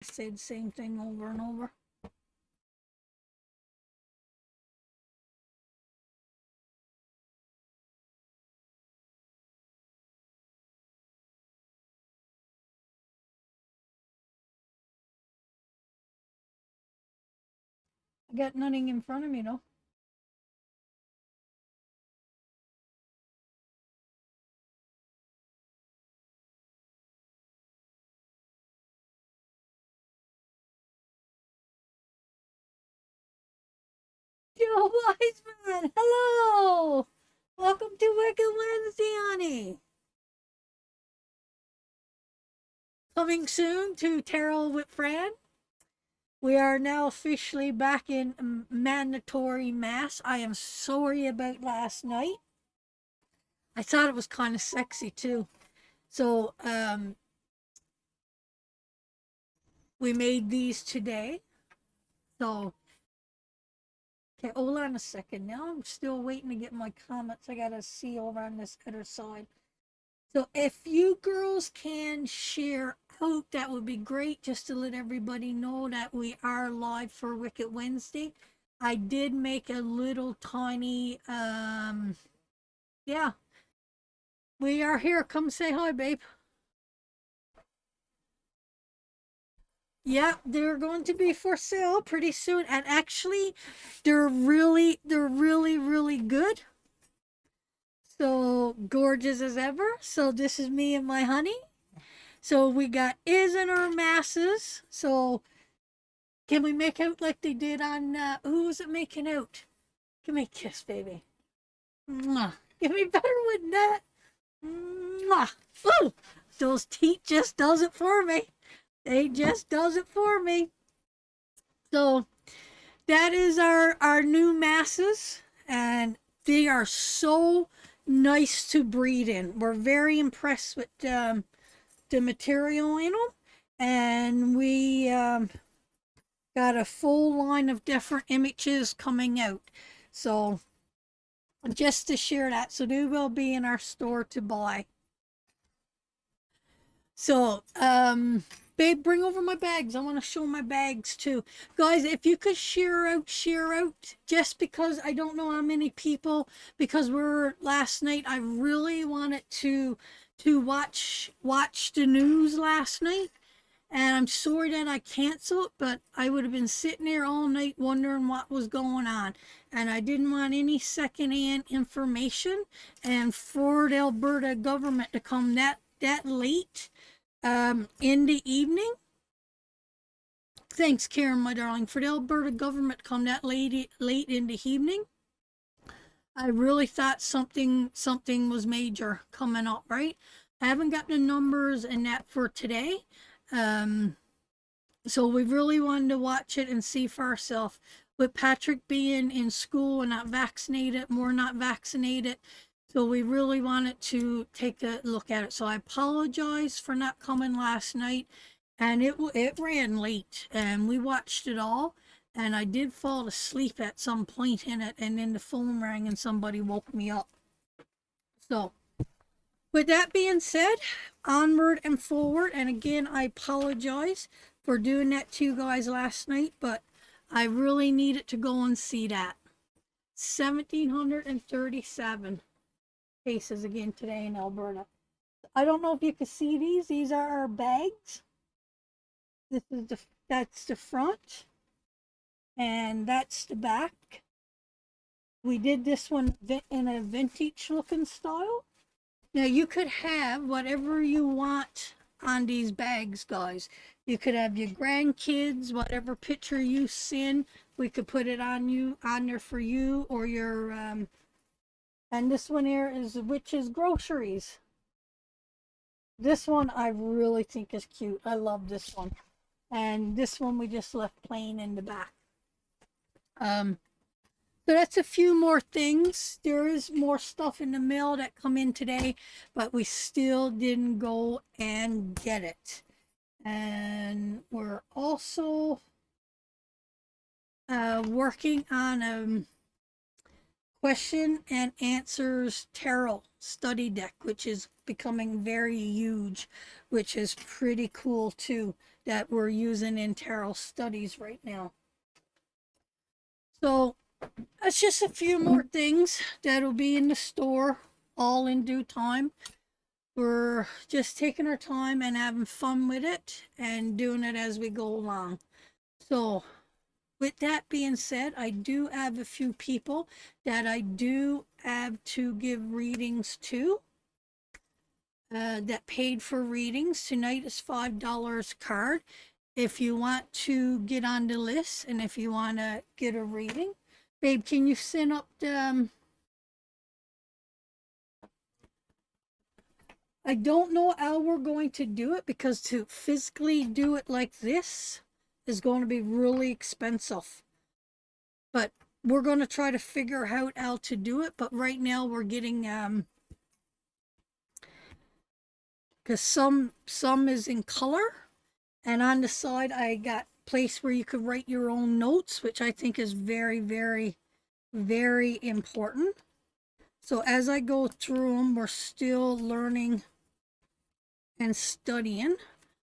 Say the same thing over and over. I got nothing in front of me though. Joe Wiseman, hello! Welcome to Wicked Wednesday, honey. Coming soon to Tarot with Fran. We are now officially back in mandatory mass. I am sorry about last night. I thought it was kind of sexy too. So, we made these today. So, okay, hold on a second. Now I'm still waiting to get my comments. I gotta see over on this other side. So if you girls can share out, that would be great, just to let everybody know that we are live for Wicked Wednesday. I did make a little tiny, yeah, we are here. Come say hi, babe. Yeah, they're going to be for sale pretty soon, and actually, they're really good. So gorgeous as ever. So this is me and my honey. So we got is in our masses. So can we make out like they did on who was it making out? Give me a kiss, baby. Mwah. Give me better with that. Mwah. Ooh, those teeth just does it for me. They just does it for me. So that is our new masses, and they are so nice to breed in. We're very impressed with the material in them, and we got a full line of different images coming out. So just to share that, so they will be in our store to buy. So babe, bring over my bags. I want to show my bags too, guys. If you could share out, just because I don't know how many people, because we're last night I really wanted to watch the news last night, and I'm sorry that I canceled, but I would have been sitting there all night wondering what was going on. And I didn't want any secondhand information. And for the Alberta government to come that late in the evening, thanks, Karen, my darling, for the Alberta government to come that late in the evening, I really thought something was major coming up, right? I haven't got the numbers and that for today. Um, so we really wanted to watch it and see for ourselves. With Patrick being in school and not vaccinated, we're not vaccinated. So we really wanted to take a look at it. So I apologize for not coming last night. And it ran late and we watched it all. And I did fall asleep at some point in it, and then the phone rang and somebody woke me up. So with that being said, onward and forward. And again, I apologize for doing that to you guys last night, but I really needed to go and see that. 1,737 cases again today in Alberta. I don't know if you can see these. These are our bags. This is that's the front, and that's the back. We did this one in a vintage looking style. Now you could have whatever you want on these bags, guys. You could have your grandkids, whatever picture you send, we could put it on there for you, or your and this one here is Witch's Groceries. This one I really think is cute. I love this one. And this one we just left plain in the back. So that's a few more things. There is more stuff in the mail that come in today, but we still didn't go and get it. And we're also working on a question and answers tarot study deck, which is becoming very huge, which is pretty cool too, that we're using in tarot studies right now. So that's just a few more things that'll be in the store all in due time. We're just taking our time and having fun with it and doing it as we go along. So with that being said, I do have a few people that I do have to give readings to that paid for readings. Tonight is $5 card. If you want to get on the list and if you want to get a reading, babe, can you send up the... I don't know how we're going to do it because to physically do it like this is going to be really expensive. But we're going to try to figure out how to do it. But right now we're getting because some is in color, and on the side I got place where you could write your own notes, which I think is very, very, very important. So as I go through them, we're still learning and studying.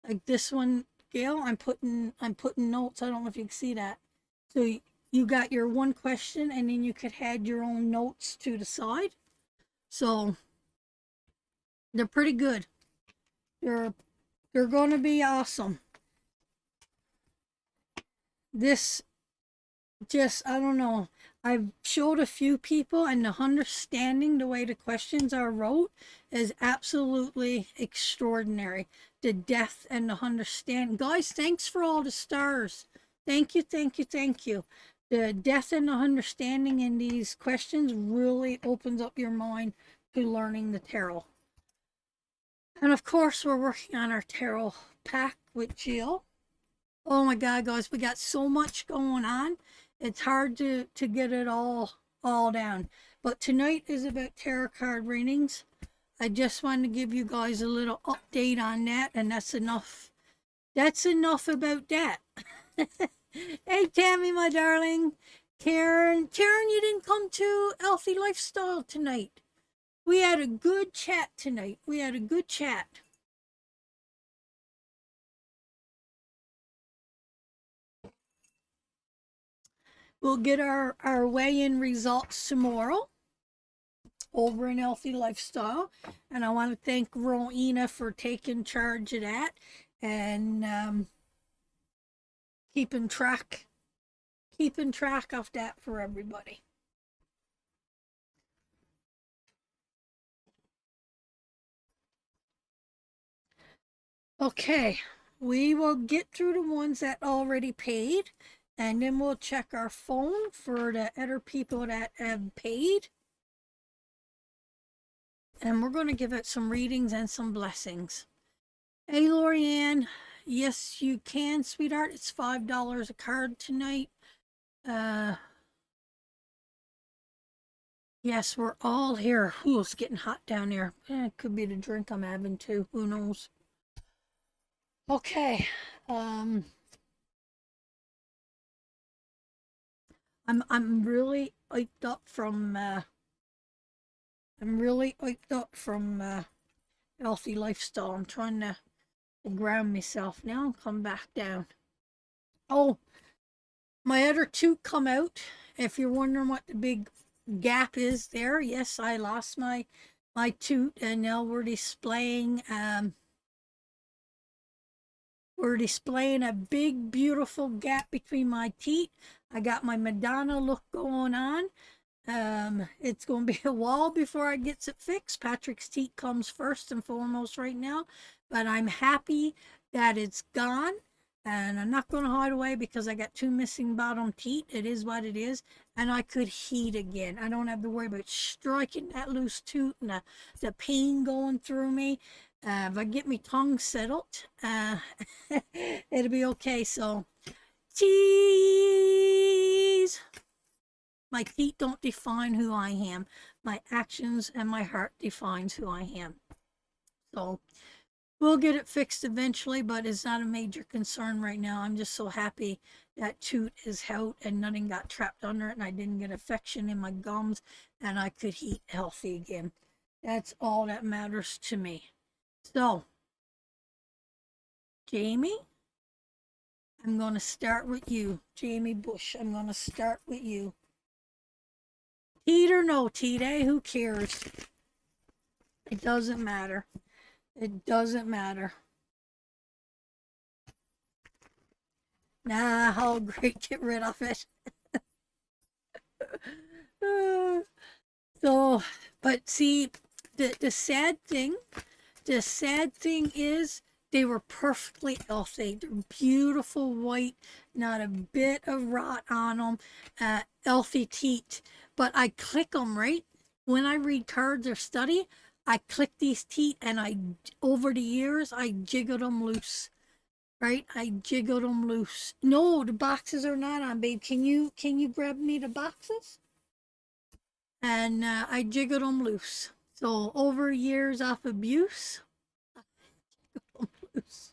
Like this one, Gail, I'm putting notes. I don't know if you can see that. So you got your one question, and then you could add your own notes to the side. So they're pretty good. They're going to be awesome. This just, I don't know. I've showed a few people, and the understanding the way the questions are wrote is absolutely extraordinary. The depth and the understanding. Guys, thanks for all the stars. Thank you, thank you, thank you. The depth and the understanding in these questions really opens up your mind to learning the tarot. And of course, we're working on our tarot pack with Jill. Oh my God, guys, we got so much going on. It's hard to get it all down. But tonight is about tarot card readings. I just wanted to give you guys a little update on that, and that's enough. That's enough about that. Hey, Tammy, my darling. Karen, you didn't come to Healthy Lifestyle tonight. We had a good chat tonight. We had a good chat. We'll get our weigh-in results tomorrow over in Healthy Lifestyle. And I want to thank Rowena for taking charge of that and keeping track of that for everybody. Okay, we will get through the ones that already paid, and then we'll check our phone for the other people that have paid. And we're going to give it some readings and some blessings. Hey, Lorianne. Yes, you can, sweetheart. It's $5 a card tonight. Yes, we're all here. Ooh, it's getting hot down there. It could be the drink I'm having too. Who knows? Okay. I'm really hyped up from Healthy Lifestyle. I'm trying to ground myself now and come back down. Oh, my other tooth come out. If you're wondering what the big gap is there, yes, I lost my tooth, and now we're displaying a big, beautiful gap between my teeth. I got my Madonna look going on. It's going to be a while before I gets it fixed. Patrick's teeth comes first and foremost right now, but I'm happy that it's gone, and I'm not going to hide away because I got 2 missing bottom teeth. It is what it is, and I could heat again. I don't have to worry about striking that loose tooth and the pain going through me. If I get my tongue settled, it'll be okay. So, cheese! My feet don't define who I am. My actions and my heart defines who I am. So, We'll get it fixed eventually, but it's not a major concern right now. I'm just so happy that tooth is out and nothing got trapped under it and I didn't get infection in my gums and I could eat healthy again. That's all that matters to me. So, Jamie, I'm going to start with you. Jamie Bush, I'm going to start with you. Teeth or no teeth, eh? Who cares? It doesn't matter. It doesn't matter. Nah, oh great, get rid of it. So, but see, the sad thing is they were perfectly healthy. They're beautiful white, not a bit of rot on them, healthy teeth. But I click them, right? When I read cards or study, I click these teeth and over the years, I jiggled them loose. Right? I jiggled them loose. No, the boxes are not on, babe. Can you grab me the boxes? And I jiggled them loose. So over years of abuse, loose.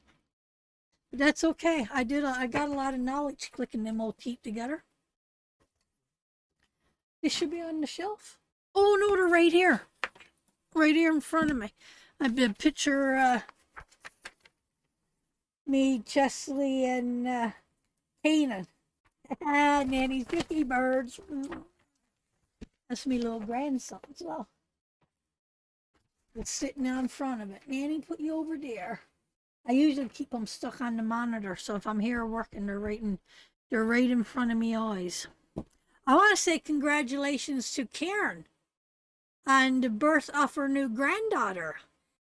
But that's okay. I got a lot of knowledge clicking them old teeth together. They should be on the shelf. Oh no, they're right here in front of me. I've been picture me, Chesley, and Kanan. Nanny's 50 birds. That's me little grandson as well. It's sitting down in front of it. Nanny, put you over there. I usually keep them stuck on the monitor, so if I'm here working, they're right in front of me eyes. I want to say congratulations to Karen on the birth of her new granddaughter.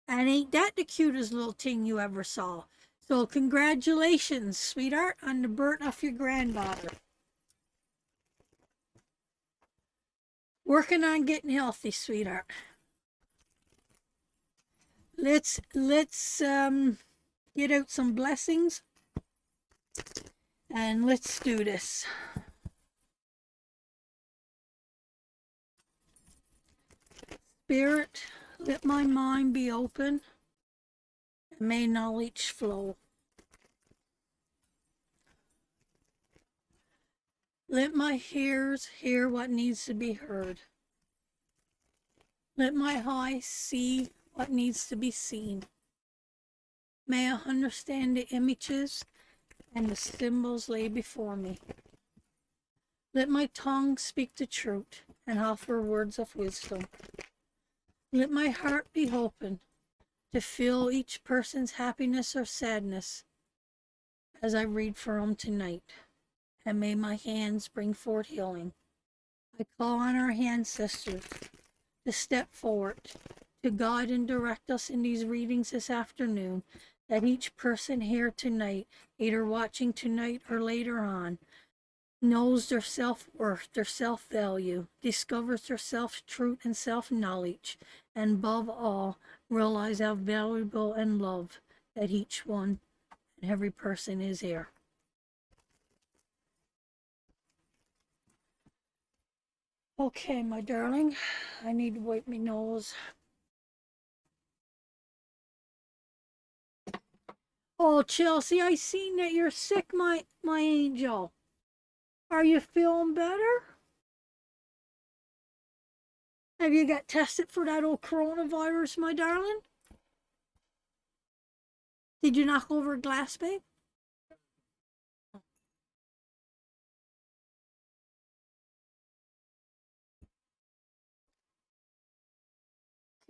And ain't that the cutest little thing you ever saw? So congratulations, sweetheart, on the birth of your granddaughter. Working on getting healthy, sweetheart. Let's get out some blessings and let's do this. Spirit, let my mind be open and may knowledge flow. Let my ears hear what needs to be heard. Let my eyes see what needs to be seen. May I understand the images and the symbols lay before me. Let my tongue speak the truth and offer words of wisdom. Let my heart be open to feel each person's happiness or sadness as I read for them tonight. And may my hands bring forth healing. I call on our ancestors to step forward, to guide and direct us in these readings this afternoon, that each person here tonight, either watching tonight or later on, knows their self-worth, their self-value, discovers their self-truth and self-knowledge, and above all, realize how valuable and loved that each one and every person is here. Okay, my darling, I need to wipe my nose. Oh, Chelsea, I seen that you're sick, my angel. Are you feeling better? Have you got tested for that old coronavirus, my darling? Did you knock over a glass, babe?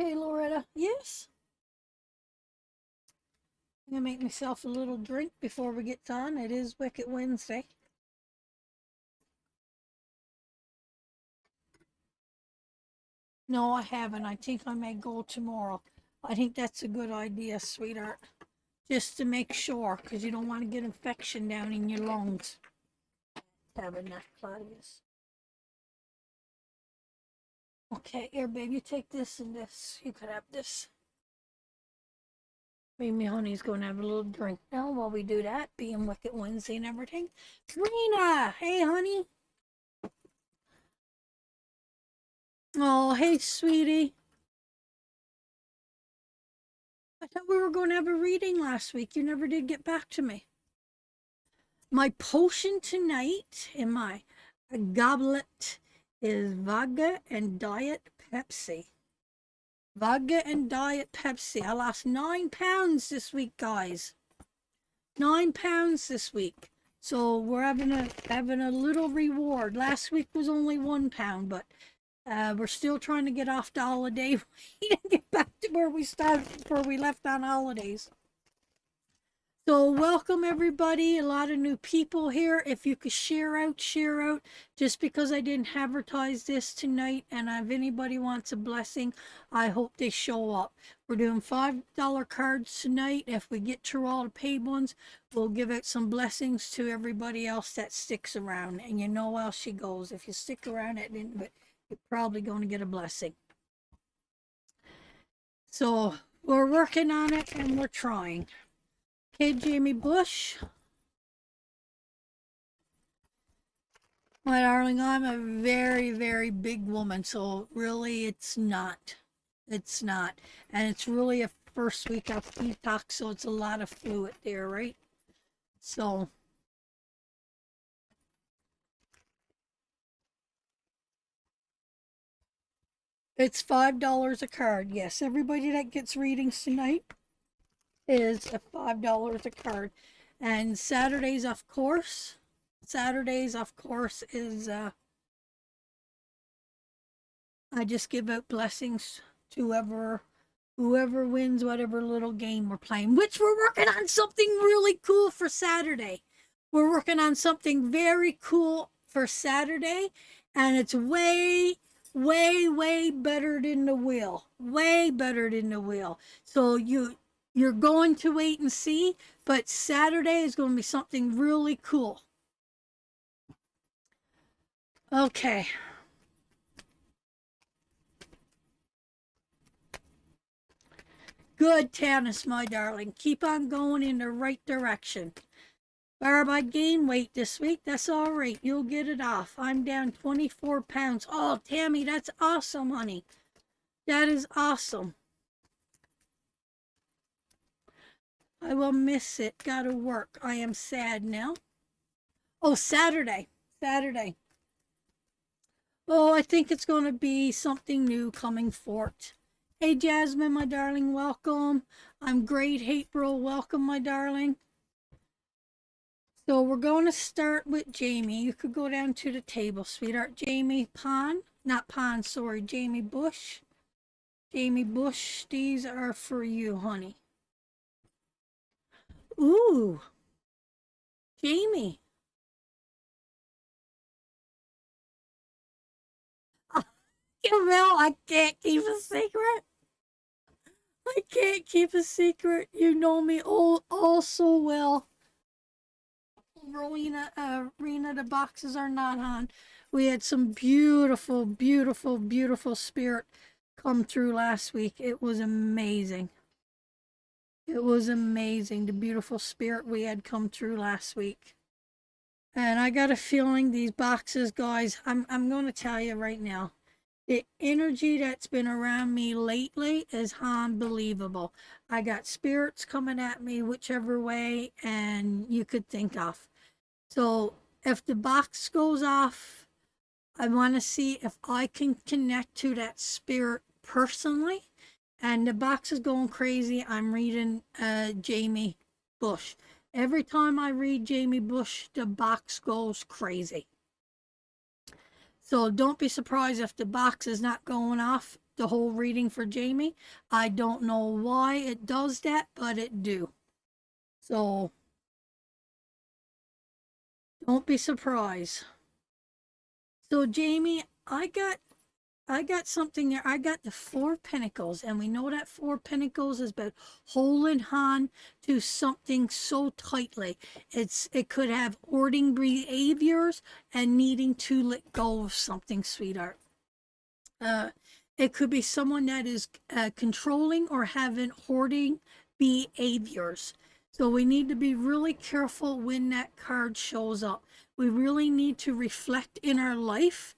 Okay, Loretta. Yes? I'm gonna make myself a little drink before we get on. It is Wicked Wednesday. No, I haven't. I think I may go tomorrow. I think that's a good idea, sweetheart. Just to make sure, because you don't want to get infection down in your lungs. Having that, Claudius. Okay, here, babe, you take this and this. You could have this. Me and me honey's going to have a little drink now while we do that, being Wicked Wednesday and everything. Rena! Hey, honey. Oh, hey, sweetie. I thought we were going to have a reading last week. You never did get back to me. My potion tonight in my goblet is vodka and diet Pepsi. Vodka and diet Pepsi. I lost 9 pounds this week, guys. 9 pounds this week. So we're having a little reward. Last week was only 1 pound, but we're still trying to get off the holiday and get back to where we started before we left on holidays. So welcome everybody, a lot of new people here. If you could share out. Just because I didn't advertise this tonight, and if anybody wants a blessing, I hope they show up. We're doing $5 cards tonight. If we get through all the paid ones, we'll give out some blessings to everybody else that sticks around. And you know how she goes. If you stick around at the end of it, you're probably going to get a blessing. So we're working on it and we're trying. Okay, Jamie Bush. My darling, I'm a very, very big woman, so really it's not. It's not. And it's really a first week of detox, so it's a lot of fluid there, right? So it's $5 a card. Yes, everybody that gets readings tonight is a $5 a card. And Saturdays, of course, is I just give out blessings to whoever wins whatever little game we're playing, which we're working on something really cool for Saturday. We're working on something very cool for Saturday, and it's way, way, way better than the wheel. Way better than the wheel. So you're going to wait and see, but Saturday is going to be something really cool. Okay. Good, Tannis, my darling. Keep on going in the right direction. Barb, I gained weight this week. That's all right. You'll get it off. I'm down 24 pounds. Oh, Tammy, that's awesome, honey. That is awesome. I will miss it. Gotta work. I am sad now. Oh, Saturday. Oh, I think it's going to be something new coming forth. Hey, Jasmine, my darling, welcome. I'm great, April. Welcome, my darling. So we're going to start with Jamie. You could go down to the table, sweetheart. Jamie Jamie Bush. Jamie Bush, these are for you, honey. Ooh, Jamie. Well, I can't keep a secret. I can't keep a secret. You know me all so well. Rowena, the boxes are not on. We had some beautiful, beautiful, beautiful spirit come through last week. It was amazing. It was amazing, the beautiful spirit we had come through last week. And I got a feeling these boxes, guys, I'm going to tell you right now, the energy that's been around me lately is unbelievable. I got spirits coming at me whichever way and you could think of. So if the box goes off, I want to see if I can connect to that spirit personally. And the box is going crazy. I'm reading Jamie Bush. Every time I read Jamie Bush, the box goes crazy. So don't be surprised if the box is not going off the whole reading for Jamie. I don't know why it does that, but it do. So don't be surprised. So Jamie, I got something there. I got the Four Pentacles, and we know that Four Pentacles is about holding on to something so tightly. It could have hoarding behaviors and needing to let go of something, sweetheart. It could be someone that is controlling or having hoarding behaviors. So we need to be really careful when that card shows up. We really need to reflect in our life.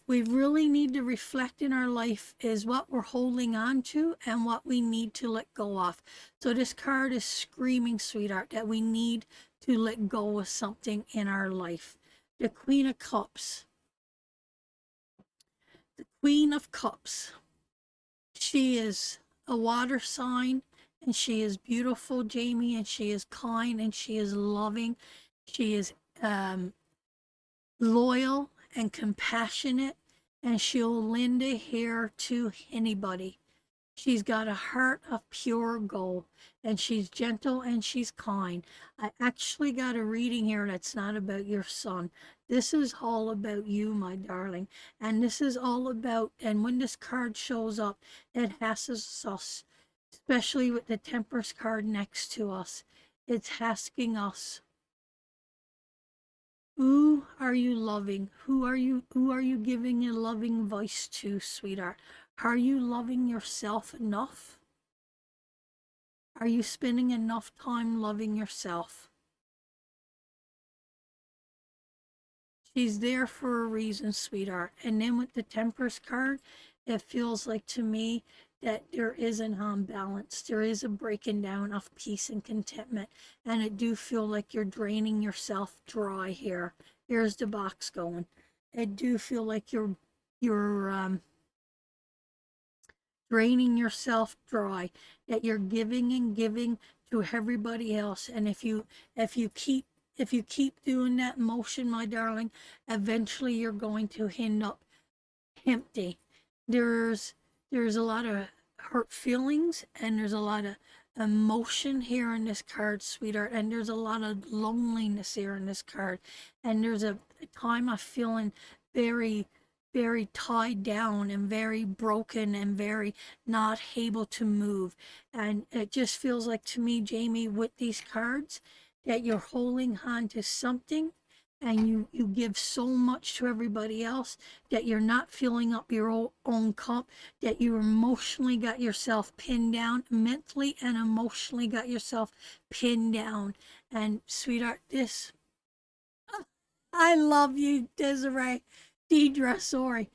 we really need to reflect in our life is what we're holding on to and what we need to let go of. So this card is screaming, sweetheart, that we need to let go of something in our life. The Queen of Cups. The Queen of Cups. She is a water sign, and she is beautiful, Jamie, and she is kind, and she is loving. She is loyal and compassionate, and she'll lend a ear to anybody. She's got a heart of pure gold, and she's gentle and she's kind. I actually got a reading here that's not about your son. This is all about you, my darling. And this is all about, and when this card shows up, it asks us, especially with the Temperance card next to us, it's asking us, who are you loving? Who are you giving a loving voice to, sweetheart? Are you loving yourself enough? Are you spending enough time loving yourself? She's there for a reason, sweetheart. And then with the Temperance card, it feels like to me that there is an unbalance. There is a breaking down of peace and contentment. And it do feel like you're draining yourself dry here. Here's the box going. It do feel like you're draining yourself dry, that you're giving and giving to everybody else. And if you keep doing that motion, my darling, eventually you're going to end up empty. There's a lot of hurt feelings, and there's a lot of emotion here in this card, sweetheart, and there's a lot of loneliness here in this card, and there's a time of feeling very, very tied down and very broken and very not able to move. And it just feels like to me, Jamie, with these cards, that you're holding on to something, and you give so much to everybody else that you're not filling up your own cup, that you emotionally got yourself pinned down, mentally and emotionally got yourself pinned down. And sweetheart, this, I love you, Desiree, Deidre, sorry.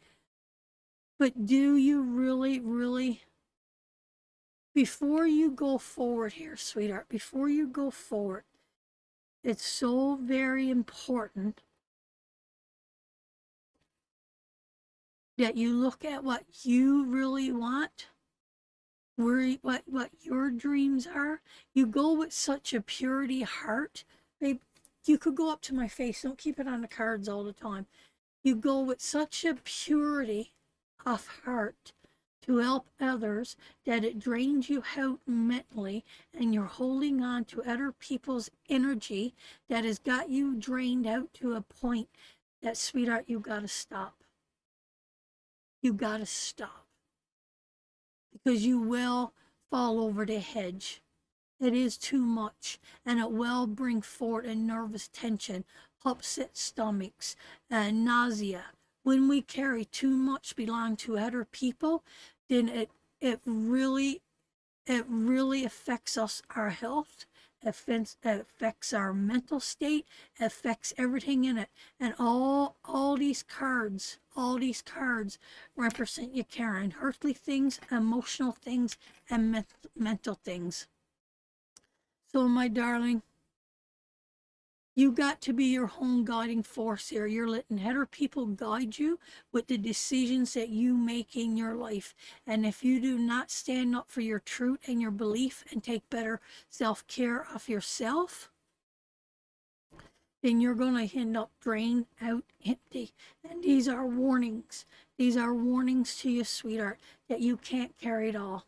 But do you really, really, before you go forward here, sweetheart, before you go forward, it's so very important that you look at what you really want, what your dreams are. You go with such a purity heart. Babe, you could go up to my face. Don't keep it on the cards all the time. You go with such a purity of heart to help others that it drains you out mentally, and you're holding on to other people's energy that has got you drained out to a point that, sweetheart, you got to stop. You got to stop, because you will fall over the hedge. It is too much, and it will bring forth a nervous tension, upset stomachs, and nausea. When we carry too much belong to other people, then it really affects us, our health, affects our mental state, affects everything in it. And all these cards represent you carrying earthly things, emotional things, and mental things. So, my darling, you got to be your own guiding force here. You're letting other people guide you with the decisions that you make in your life. And if you do not stand up for your truth and your belief and take better self-care of yourself, then you're going to end up drained out empty. And these are warnings. These are warnings to you, sweetheart, that you can't carry it all.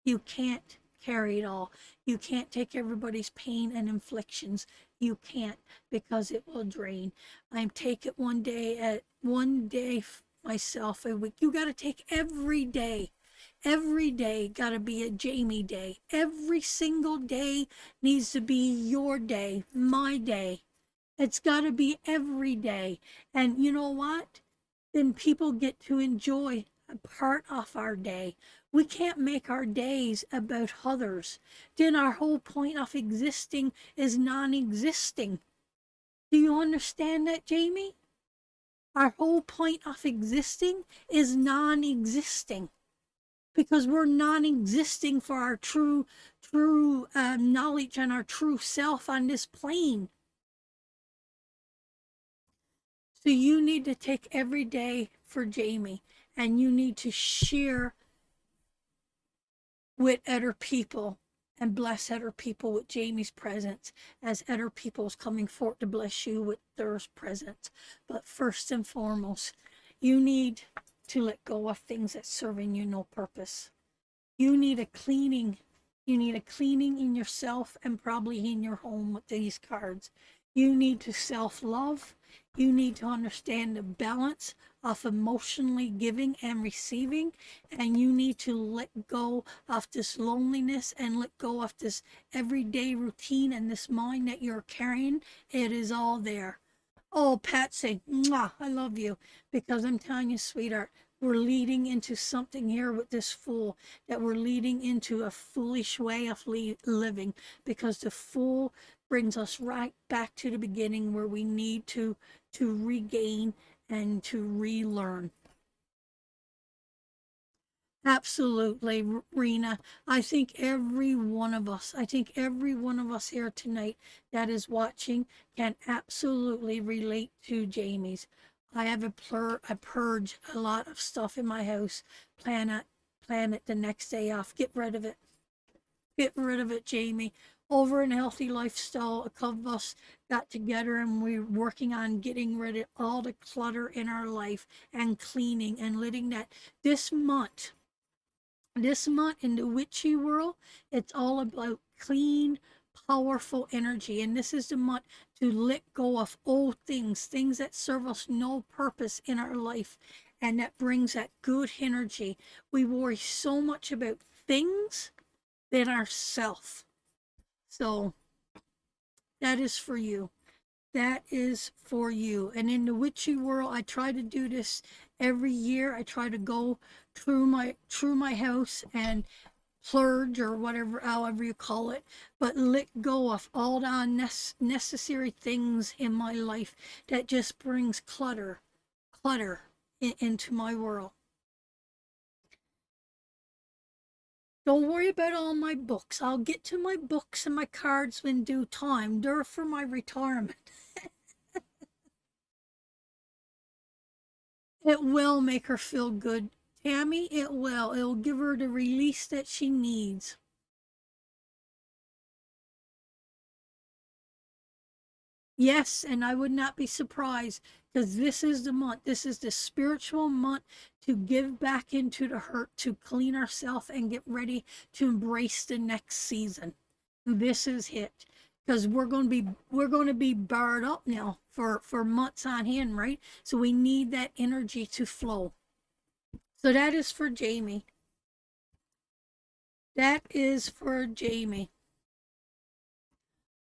You can't carry it all. You can't take everybody's pain and inflictions. You can't, because it will drain. I take it one day myself a week. You got to take every day. Every day got to be a Jamie day. Every single day needs to be your day, my day. It's got to be every day. And you know what? Then people get to enjoy a part of our day. We can't make our days about others. Then our whole point of existing is non-existing. Do you understand that, Jamie? Our whole point of existing is non-existing, because we're non-existing for our true knowledge and our true self on this plane. So you need to take every day for Jamie, and you need to share with other people and bless other people with Jamie's presence, as other people is coming forth to bless you with their presence. But first and foremost, you need to let go of things that's serving you no purpose. You need a cleaning. You need a cleaning in yourself and probably in your home with these cards. You need to self-love. You need to understand the balance of emotionally giving and receiving. And you need to let go of this loneliness and let go of this everyday routine and this mind that you're carrying. It is all there. Oh, Patsy, mwah, I love you, because I'm telling you, sweetheart, we're leading into something here with this fool, that we're leading into a foolish way of living, because the fool brings us right back to the beginning, where we need to regain and to relearn. Absolutely, Rena. I think every one of us, here tonight that is watching can absolutely relate to Jamie's. I have I purge a lot of stuff in my house, plan it the next day off. Get rid of it. Get rid of it, Jamie. Over in Healthy Lifestyle, a couple of us got together and we're working on getting rid of all the clutter in our life and cleaning and letting that this month in the witchy world, it's all about clean, powerful energy. And this is the month to let go of old things that serve us no purpose in our life, and that brings that good energy. We worry so much about things than ourself. So that is for you. That is for you. And in the witchy world, I try to do this every year. I try to go through my house and purge, or whatever, however you call it, but let go of all the unnecessary things in my life that just brings clutter into my world. Don't worry about all my books. I'll get to my books and my cards in due time. They're for my retirement. It will make her feel good, Tammy. It will. It'll give her the release that she needs. Yes, and I would not be surprised, because this is the month. This is the spiritual month to give back into the hurt, to clean ourselves and get ready to embrace the next season. This is it, because we're going to be barred up now for months on end, right? So we need that energy to flow. So that is for Jamie. That is for Jamie.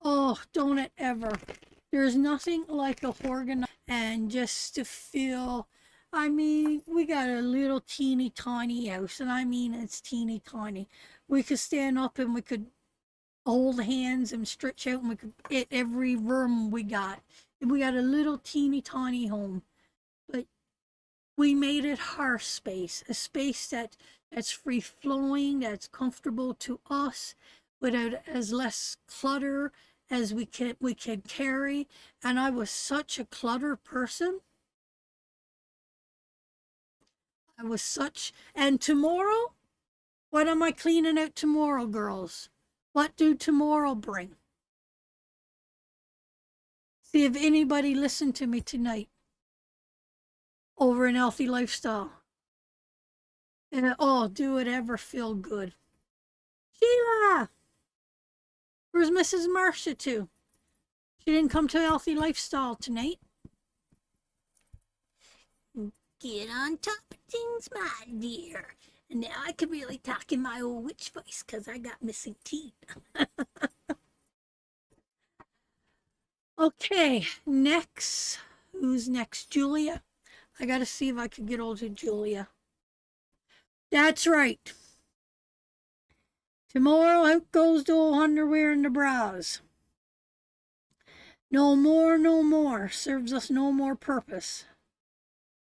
Oh, don't it ever. There's nothing like a organized and just to feel. I mean, we got a little teeny tiny house, and I mean it's teeny tiny. We could stand up and we could hold hands and stretch out, and we could hit every room we got. And we got a little teeny tiny home, but we made it our space, a space that's free flowing, that's comfortable to us, without as less clutter as we can carry. And I was such a clutter person. And tomorrow, what am I cleaning out tomorrow, girls? What do tomorrow bring? See if anybody listened to me tonight over in Healthy Lifestyle. And oh, do it ever feel good. Sheila! Where's Mrs. Marcia to? She didn't come to Healthy Lifestyle tonight. Get on top of things, my dear. And now I can really talk in my old witch voice, because I got missing teeth. Okay, next. Who's next? Julia? I gotta see if I can get hold of Julia. That's right. Tomorrow out goes the old underwear and the bras. No more, no more. Serves us no more purpose.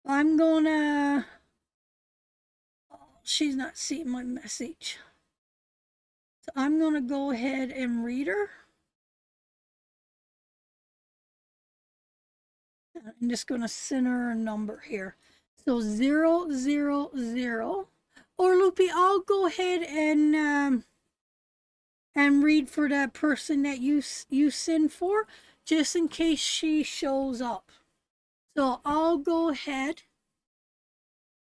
I'm gonna. Oh, she's not seeing my message. So I'm gonna go ahead and read her. I'm just gonna send her a number here. So 000. Or Loopy, I'll go ahead and read for that person that you send for, just in case she shows up. So I'll go ahead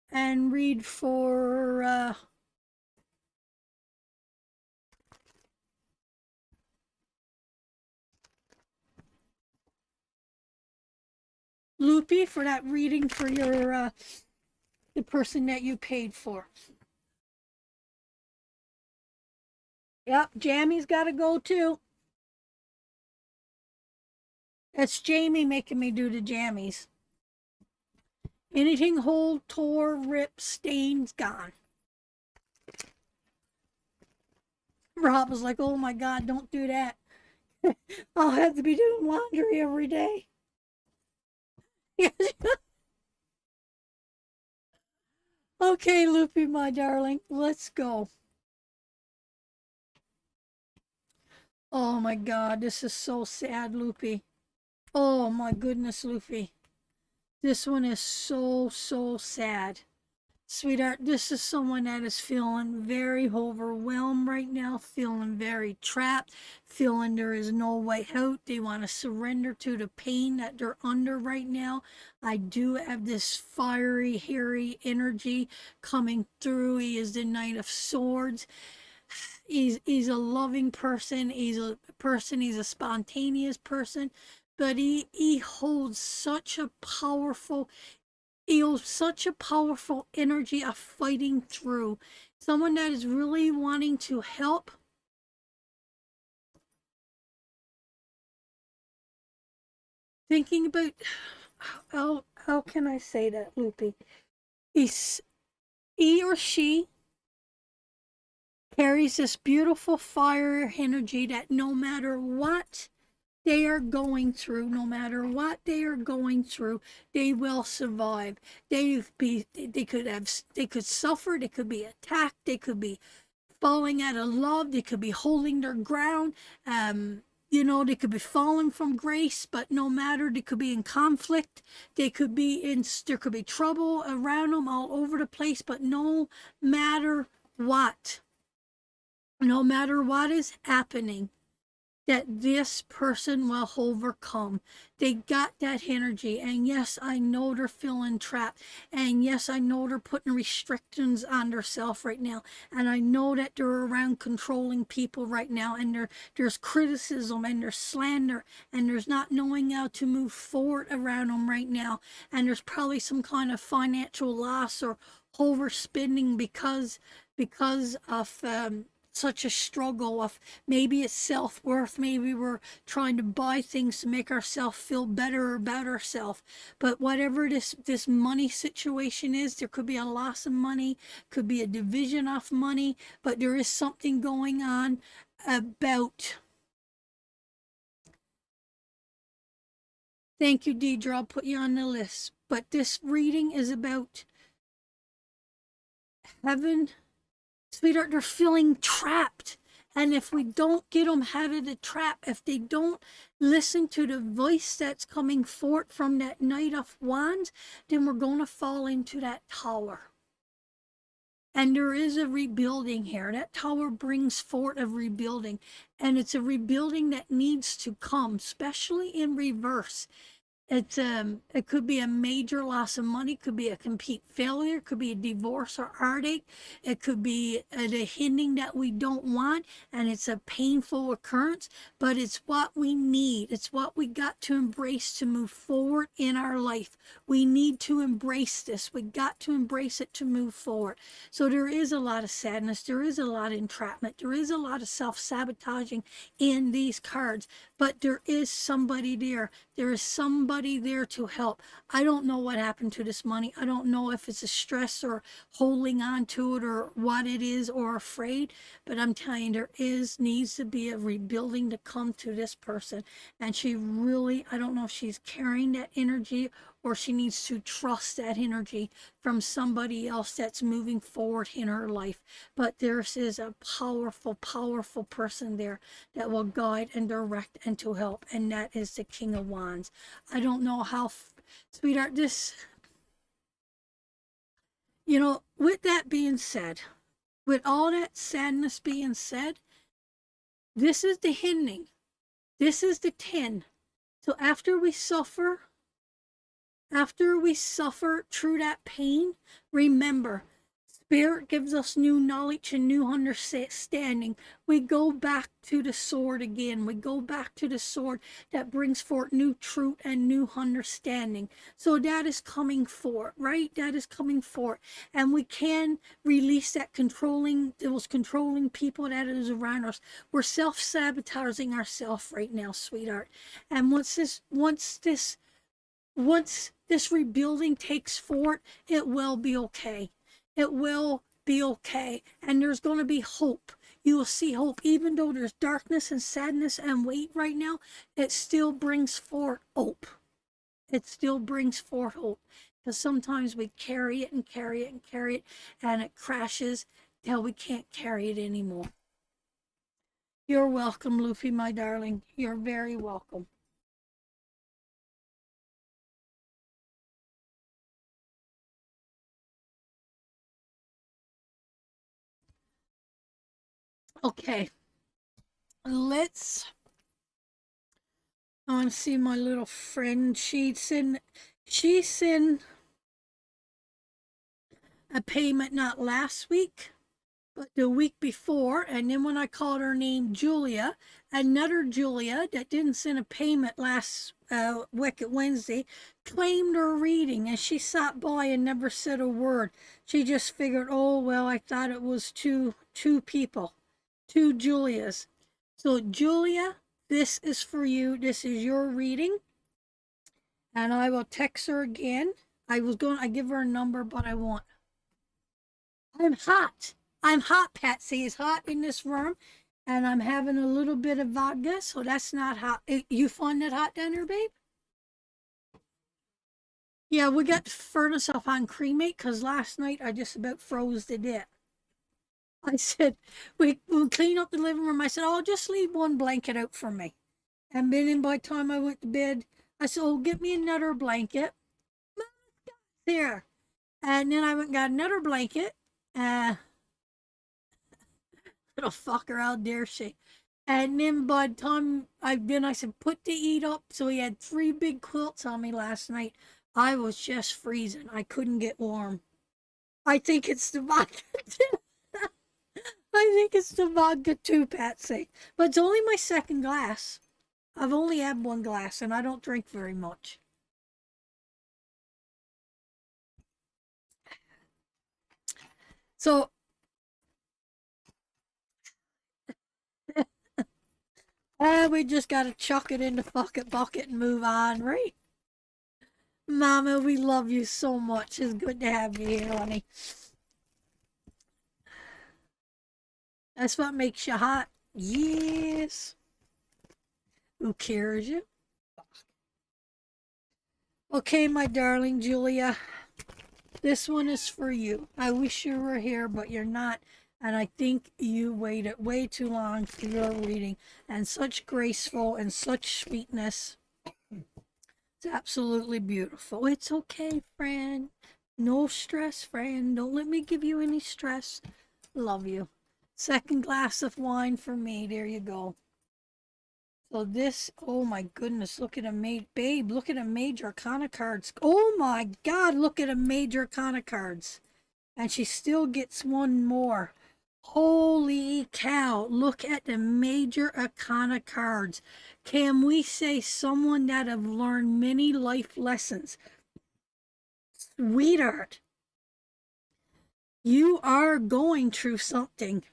and read for Loopy for that reading for your the person that you paid for. Yep, Jamie's got to go too. That's Jamie making me do the jammies. Anything hold, tore, rip, stains, gone. Rob was like, oh my God, don't do that. I'll have to be doing laundry every day. Okay, Loopy, my darling, let's go. Oh my God, this is so sad, Loopy. Oh my goodness, Loopy. This one is so, so sad. Sweetheart, this is someone that is feeling very overwhelmed right now, feeling very trapped, feeling there is no way out. They want to surrender to the pain that they're under right now. I do have this fiery, hairy energy coming through. He is the Knight of Swords. He's a loving person. He's a spontaneous person, but he holds such a powerful such a powerful energy of fighting through. Someone that is really wanting to help. Thinking about how can I say that, Loopy? He's, he or she carries this beautiful fire energy that no matter what they are going through, no matter what they are going through, they will survive. They could suffer, they could be attacked, they could be falling out of love, they could be holding their ground. They could be falling from grace, but no matter, they could be in conflict, there could be trouble around them all over the place, but matter what, no matter what is happening, that this person will overcome. They got that energy. And yes, I know they're feeling trapped. And yes, I know they're putting restrictions on themselves right now. And I know that they're around controlling people right now. And there's criticism and there's slander. And there's not knowing how to move forward around them right now. And there's probably some kind of financial loss or overspending because of such a struggle of maybe it's self-worth, maybe we're trying to buy things to make ourselves feel better about ourselves. But whatever this money situation is, there could be a loss of money, could be a division of money, but there is something going on about. Thank you, Deidre, I'll put you on the list. But this reading is about heaven. Sweetheart, they're feeling trapped. And if we don't get them out of the trap, if they don't listen to the voice that's coming forth from that Knight of Wands, then we're going to fall into that tower. And there is a rebuilding here. That tower brings forth a rebuilding. And it's a rebuilding that needs to come, especially in reverse. It could be a major loss of money, could be a complete failure, could be a divorce or heartache, it could be the ending that we don't want, and it's a painful occurrence, but it's what we need. It's what we got to embrace to move forward in our life. We need to embrace this. We got to embrace it to move forward. So there is a lot of sadness, there is a lot of entrapment, there is a lot of self-sabotaging in these cards, but there is somebody there. There is somebody there to help. I don't know what happened to this money. I don't know if it's a stress or holding on to it or what it is or afraid, but I'm telling you, needs to be a rebuilding to come to this person. And she really, I don't know if she's carrying that energy or she needs to trust that energy from somebody else that's moving forward in her life. But there is a powerful, powerful person there that will guide and direct and to help, and that is the King of Wands. I don't know how, sweetheart, this, with that being said, with all that sadness being said, this is the ending. This is the 10. So after we suffer through that pain, remember, Spirit gives us new knowledge and new understanding. We go back to the sword again. We go back to the sword that brings forth new truth and new understanding. So that is coming forth, right? That is coming forth. And we can release those controlling people that is around us. We're self-sabotaging ourselves right now, sweetheart. And once this rebuilding takes forth, it will be okay. It will be okay. And there's going to be hope. You will see hope. Even though there's darkness and sadness and weight right now, it still brings forth hope. It still brings forth hope. Because sometimes we carry it and carry it and carry it, and it crashes till we can't carry it anymore. You're welcome, Luffy, my darling. You're very welcome. Okay, I want to see my little friend. She sent a payment not last week, but the week before. And then when I called her name Julia, another Julia that didn't send a payment last Wicked Wednesday claimed her reading, and she sat by and never said a word. She just figured, oh, well, I thought it was two people. Two Julias. So Julia, this is for you. This is your reading. And I will text her again. I give her a number, but I won't. I'm hot. I'm hot, Patsy. It's hot in this room. And I'm having a little bit of vodka, so that's not hot. You find it hot down here, babe? Yeah, we got the furnace off on cremate because last night I just about froze to death. I said, we'll clean up the living room. I said, oh, just leave one blanket out for me. And then by the time I went to bed, I said, oh, get me another blanket. There. And then I went and got another blanket. Little fucker, how dare she. And then by the time I said, put the heat up. So he had 3 big quilts on me last night. I was just freezing. I couldn't get warm. I think it's the vodka. I think it's the vodka too, Patsy. But it's only my second glass. I've only had 1 glass, and I don't drink very much. So, we just got to chuck it in the bucket and move on, right? Mama, we love you so much. It's good to have you here, honey. That's what makes you hot. Yes. Who cares you? Okay, my darling Julia. This one is for you. I wish you were here, but you're not. And I think you waited way too long for your reading. And such graceful and such sweetness. It's absolutely beautiful. It's okay, Fran. No stress, Fran. Don't let me give you any stress. Love you. Second glass of wine for me. There you go. So this, oh my goodness, look at babe, look at a major arcana cards. Oh my God, look at a major arcana cards. And she still gets one more. Holy cow, look at the major arcana cards. Can we say someone that have learned many life lessons? Sweetheart, you are going through something.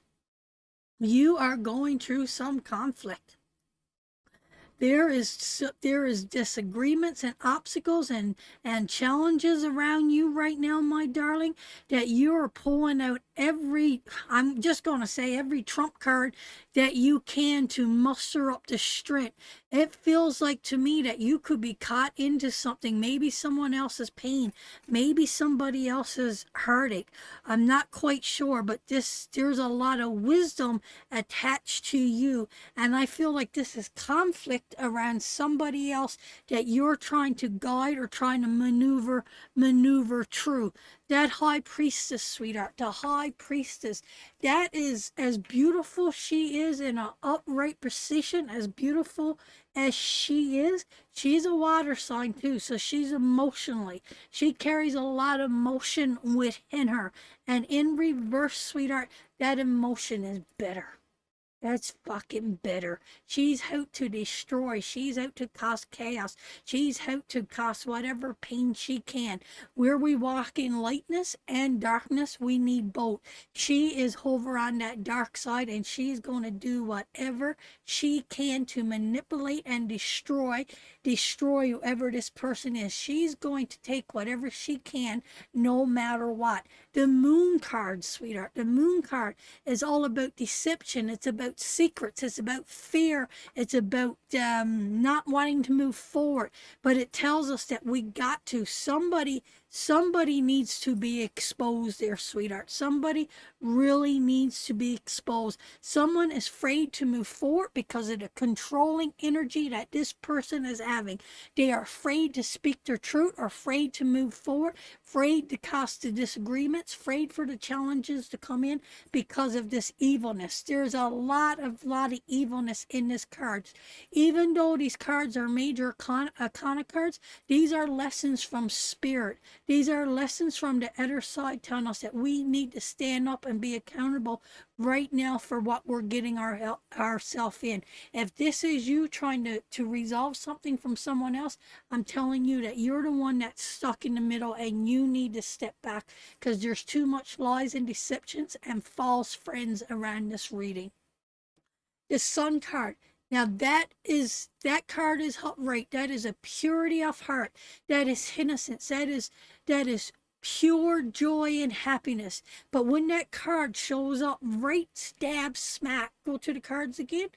You are going through some conflict. There is disagreements and obstacles and challenges around you right now, my darling, that you're pulling out I'm just going to say every trump card that you can to muster up the strength It feels like to me that you could be caught into something, maybe someone else's pain, maybe somebody else's heartache. I'm not quite sure, but there's a lot of wisdom attached to you, and I feel like this is conflict around somebody else that you're trying to guide or trying to maneuver through. That high priestess, sweetheart, the high priestess, that is as beautiful she is in an upright position, as beautiful as she is. She's a water sign too, so she's emotionally. She carries a lot of emotion within her. And in reverse, sweetheart, that emotion is bitter. That's fucking bitter. She's out to destroy. She's out to cause chaos. She's out to cause whatever pain she can. Where we walk in lightness and darkness, we need both. She is over on that dark side, and she's going to do whatever she can to manipulate and destroy whoever this person is. She's going to take whatever she can, no matter what. The moon card, sweetheart, the moon card is all about deception. It's about secrets. It's about fear. It's about not wanting to move forward. But it tells us that we got to. Somebody needs to be exposed there, sweetheart. Somebody really needs to be exposed. Someone is afraid to move forward because of the controlling energy that this person is having. They are afraid to speak their truth, or afraid to move forward, afraid to cause the disagreements, afraid for the challenges to come in because of this evilness. There's a lot of evilness in this cards. Even though these cards are major arcana cards, these are lessons from spirit. These are lessons from the other side telling us that we need to stand up and be accountable right now for what we're getting ourselves in. If this is you trying to resolve something from someone else, I'm telling you that you're the one that's stuck in the middle, and you need to step back because there's too much lies and deceptions and false friends around this reading. The Sun card. Now that card is right. That is a purity of heart. That is innocence. That is pure joy and happiness. But when that card shows up right dab smack, go to the cards again,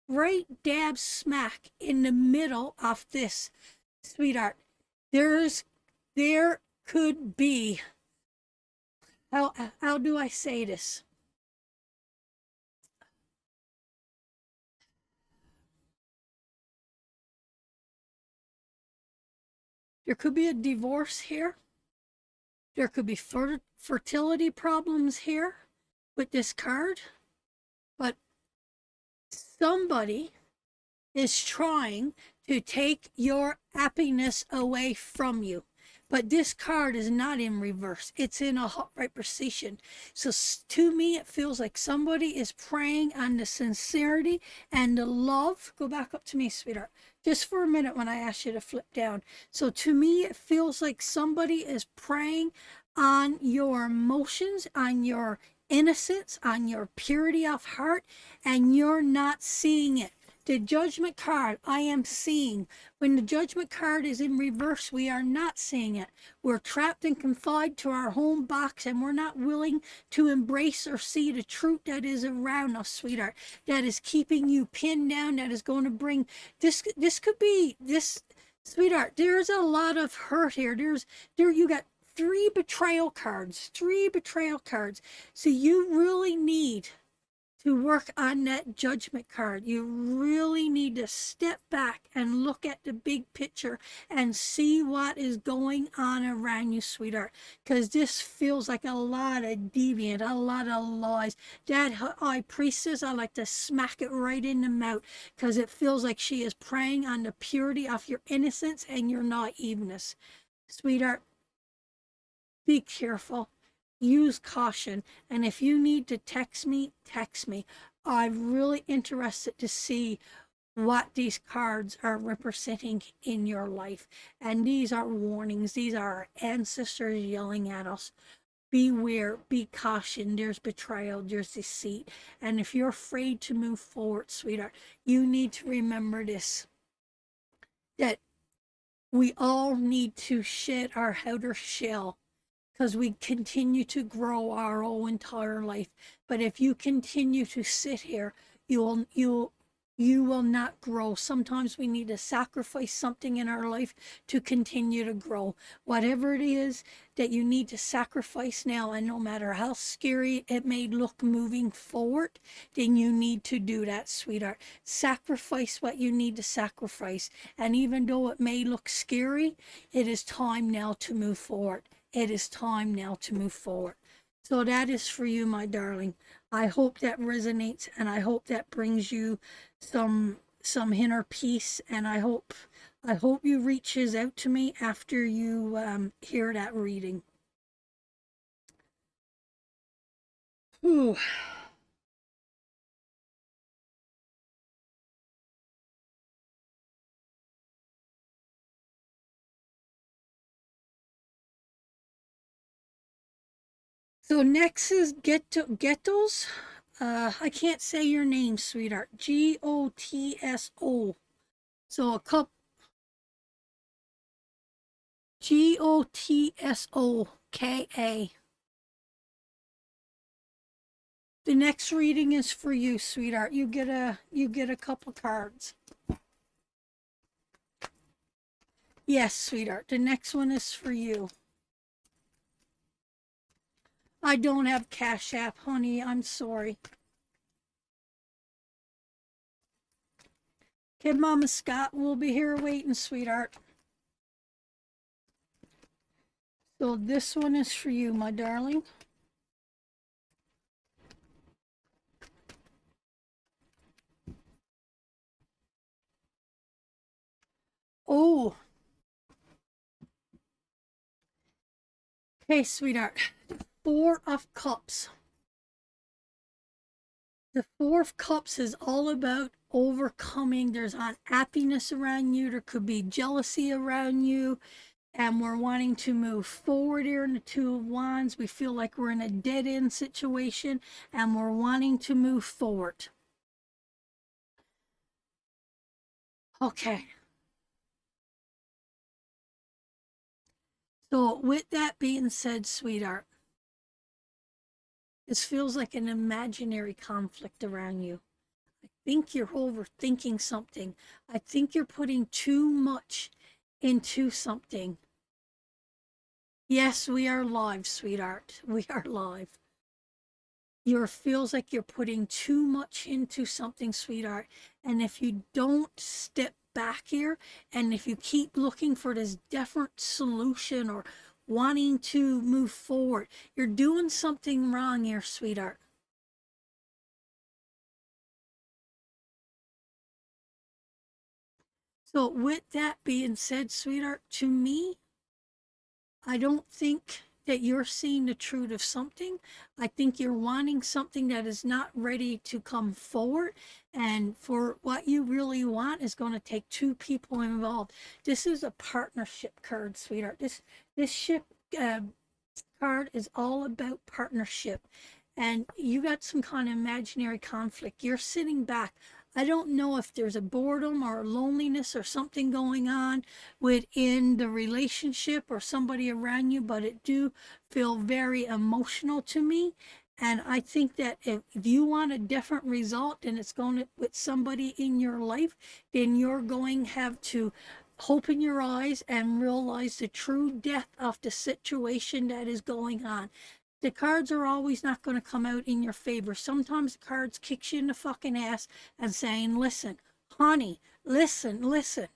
right dab smack in the middle of this, sweetheart, there could be, how do I say this? There could be a divorce here. There could be fertility problems here with this card. But somebody is trying to take your happiness away from you. But this card is not in reverse. It's in a upright position. So to me, it feels like somebody is praying on the sincerity and the love. Go back up to me, sweetheart. Just for a minute when I ask you to flip down. So to me, it feels like somebody is praying on your emotions, on your innocence, on your purity of heart, and you're not seeing it. The Judgment card, I am seeing. When the Judgment card is in reverse, we are not seeing it. We're trapped and confined to our home box, and we're not willing to embrace or see the truth that is around us, sweetheart. That is keeping you pinned down, that is going to bring, this could be, this, sweetheart, there's a lot of hurt here. You got three betrayal cards. So you really need to work on that Judgment card. You really need to step back and look at the big picture and see what is going on around you, sweetheart. Because this feels like a lot of deviant, a lot of lies. That high priestess, I like to smack it right in the mouth because it feels like she is preying on the purity of your innocence and your naiveness. Sweetheart, be careful. Use caution, and if you need to text me. I'm really interested to see what these cards are representing in your life, and these are warnings. These are our ancestors yelling at us. Beware, be caution. There's betrayal, there's deceit, and if you're afraid to move forward, sweetheart, you need to remember this, that we all need to shed our outer shell because we continue to grow our whole entire life. But if you continue to sit here, you'll you will not grow. Sometimes we need to sacrifice something in our life to continue to grow. Whatever it is that you need to sacrifice now, and no matter how scary it may look moving forward, then you need to do that, sweetheart. Sacrifice what you need to sacrifice. And even though it may look scary, it is time now to move forward. It is time now to move forward. So that is for you, my darling. I hope that resonates, and I hope that brings you some inner peace, and I hope you reaches out to me after you hear that reading. Whew. So next is Getos. I can't say your name, sweetheart. Gotso. So a cup. Gotsoka. The next reading is for you, sweetheart. You get a couple cards. Yes, sweetheart. The next one is for you. I don't have Cash App, honey. I'm sorry. Kid Mama Scott will be here waiting, sweetheart. So this one is for you, my darling. Oh, okay, sweetheart. Four of Cups. The Four of Cups is all about overcoming. There's unhappiness around you. There could be jealousy around you. And we're wanting to move forward here in the Two of Wands. We feel like we're in a dead end situation, and we're wanting to move forward. Okay. So with that being said, sweetheart, this feels like an imaginary conflict around you. I think you're overthinking something. I think you're putting too much into something. Yes, we are live, sweetheart. We are live. You feels like you're putting too much into something, sweetheart. And if you don't step back here, and if you keep looking for this different solution or wanting to move forward, you're doing something wrong here, sweetheart. So with that being said, sweetheart, to me, I don't think that you're seeing the truth of something. I think you're wanting something that is not ready to come forward. And for what you really want is going to take two people involved. This is a partnership card, sweetheart. This ship uh, card is all about partnership. And you got some kind of imaginary conflict. You're sitting back. I don't know if there's a boredom or a loneliness or something going on within the relationship or somebody around you, but it do feel very emotional to me. And I think that if you want a different result and it's going to, with somebody in your life, then you're going to have to open your eyes and realize the true depth of the situation that is going on. The cards are always not going to come out in your favor. Sometimes the cards kicks you in the fucking ass and saying, listen, honey, listen.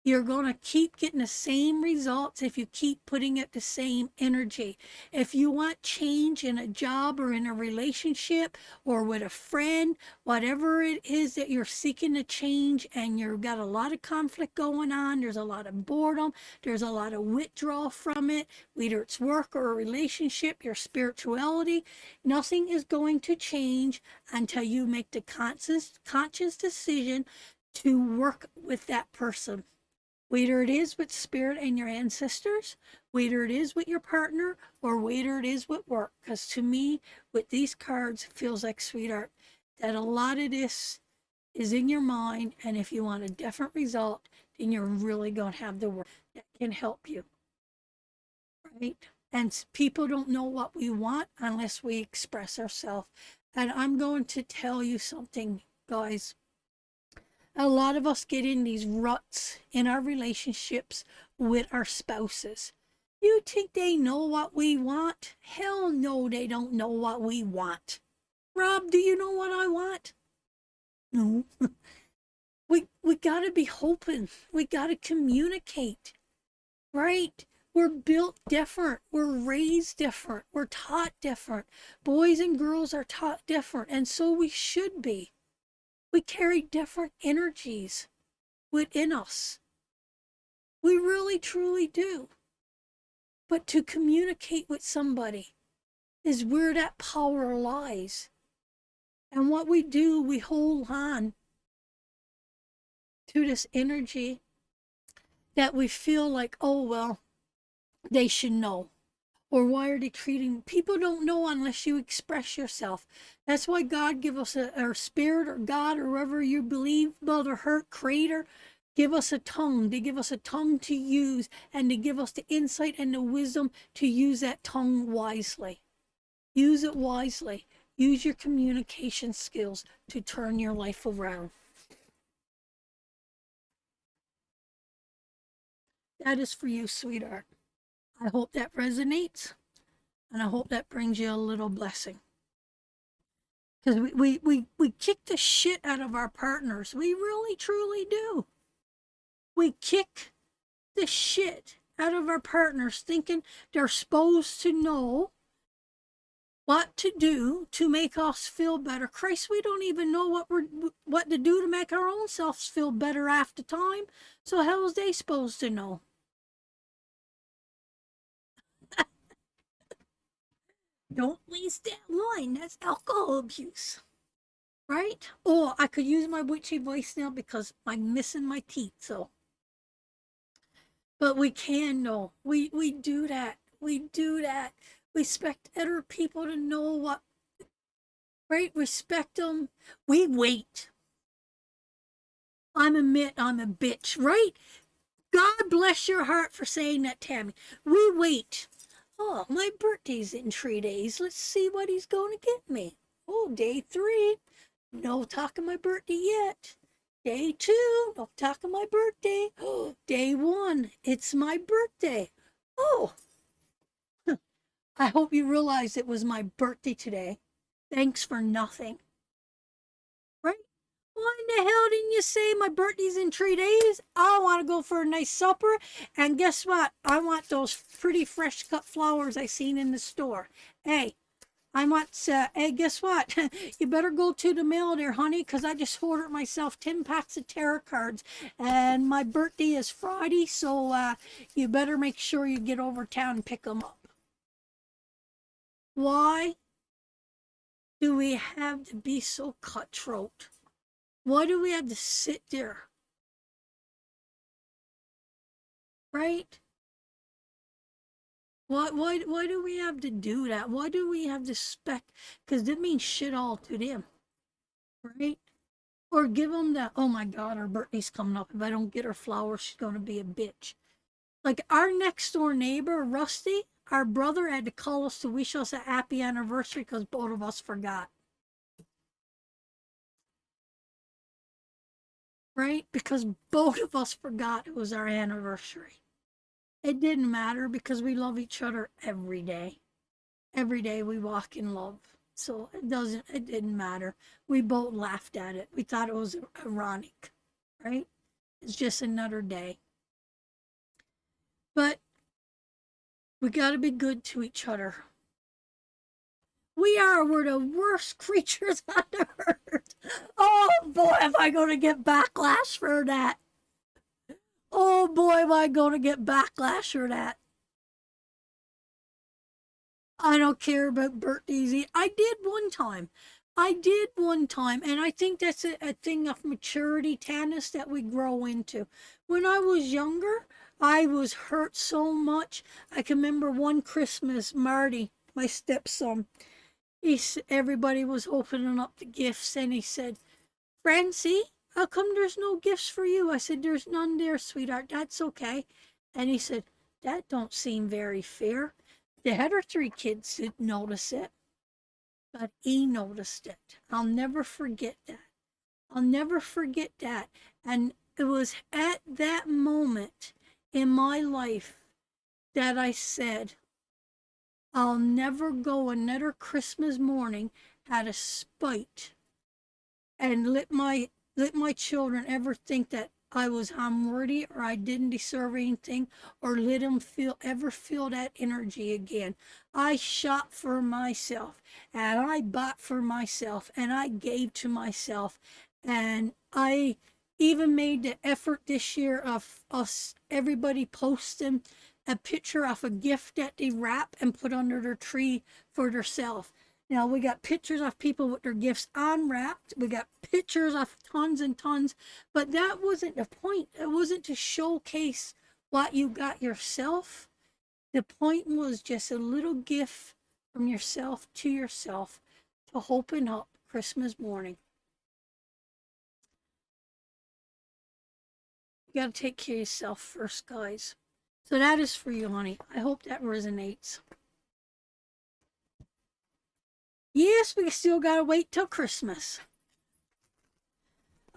You're going to keep getting the same results if you keep putting out the same energy. If you want change in a job or in a relationship or with a friend, whatever it is that you're seeking to change, and you've got a lot of conflict going on, there's a lot of boredom, there's a lot of withdrawal from it, whether it's work or a relationship, your spirituality, nothing is going to change until you make the conscious decision to work with that person. Whether it is with spirit and your ancestors, whether it is with your partner, or whether it is with work. Because to me, with these cards, it feels like, sweetheart, that a lot of this is in your mind. And if you want a different result, then you're really going to have the work that can help you. Right? And people don't know what we want unless we express ourselves. And I'm going to tell you something, guys. A lot of us get in these ruts in our relationships with our spouses. You think they know what we want? Hell no, they don't know what we want. Rob, do you know what I want? No. We gotta be hoping. We gotta communicate, right? We're built different. We're raised different. We're taught different. Boys and girls are taught different, and so we should be. We carry different energies within us. We really, truly do. But to communicate with somebody is where that power lies. And what we do, we hold on to this energy that we feel like, oh, well, they should know. Or why are they treating people? Don't know unless you express yourself. That's why God give us a spirit, or God, or whoever you believe, Mother Earth, Creator, give us a tongue. They give us a tongue to use, and to give us the insight and the wisdom to use that tongue wisely. Use it wisely. Use your communication skills to turn your life around. That is for you, sweetheart. I hope that resonates, and I hope that brings you a little blessing. Because we kick the shit out of our partners. We really, truly do. We kick the shit out of our partners thinking they're supposed to know what to do to make us feel better. Christ, we don't even know what to do to make our own selves feel better half the time. So how is they supposed to know? Don't waste that line. That's alcohol abuse. Right? Or I could use my witchy voice now because I'm missing my teeth, so. But we can know. We do that. We do that. We expect other people to know what, right? Respect them. We wait. I'm a bitch, right? God bless your heart for saying that, Tammy. We wait. Oh, my birthday's in 3 days. Let's see what he's going to get me. Oh, day 3. No talking my birthday yet. Day 2, no talking my birthday. Oh, day 1, it's my birthday. Oh, I hope you realize it was my birthday today. Thanks for nothing. Right? Why in the hell didn't you say my birthday's in 3 days? I want to go for a nice supper. And guess what? I want those pretty fresh cut flowers I seen in the store. Hey, I want, hey, guess what? You better go to the mail there, honey, because I just ordered myself 10 packs of tarot cards. And my birthday is Friday, so you better make sure you get over town and pick them up. Why do we have to be so cutthroat? Why do we have to sit there? Right? Why do we have to do that? Why do we have to spec? Because it means shit all to them. Right? Or give them that, oh my God, her birthday's coming up. If I don't get her flowers, she's going to be a bitch. Like our next door neighbor, Rusty, our brother had to call us to wish us a happy anniversary because both of us forgot. Right? Because both of us forgot it was our anniversary. It didn't matter because we love each other every day. Every day we walk in love. So it didn't matter. We both laughed at it. We thought it was ironic, right? It's just another day. But we got to be good to each other. We're the worst creatures on earth. Oh boy, am I going to get backlash for that. Oh boy, am I going to get backlash for that. I don't care about birthdays. I did one time. And I think that's a thing of maturity, Tanis, that we grow into. When I was younger, I was hurt so much. I can remember one Christmas, Marty, my stepson, everybody was opening up the gifts, and he said, Francie, how come there's no gifts for you? I said, there's none there, sweetheart. That's okay. And he said, that don't seem very fair. The other 3 kids didn't notice it, but he noticed it. I'll never forget that. I'll never forget that. And it was at that moment in my life that I said, I'll never go another Christmas morning out of spite and let my children ever think that I was unworthy or I didn't deserve anything or let them feel that energy again. I shot for myself and I bought for myself and I gave to myself and I even made the effort this year of us everybody posting a picture of a gift that they wrap and put under their tree for themselves. Now we got pictures of people with their gifts unwrapped. We got pictures of tons and tons, but that wasn't the point. It wasn't to showcase what you got yourself. The point was just a little gift from yourself to open up Christmas morning. You got to take care of yourself first, guys. So that is for you, honey. I hope that resonates. Yes, we still gotta wait till Christmas.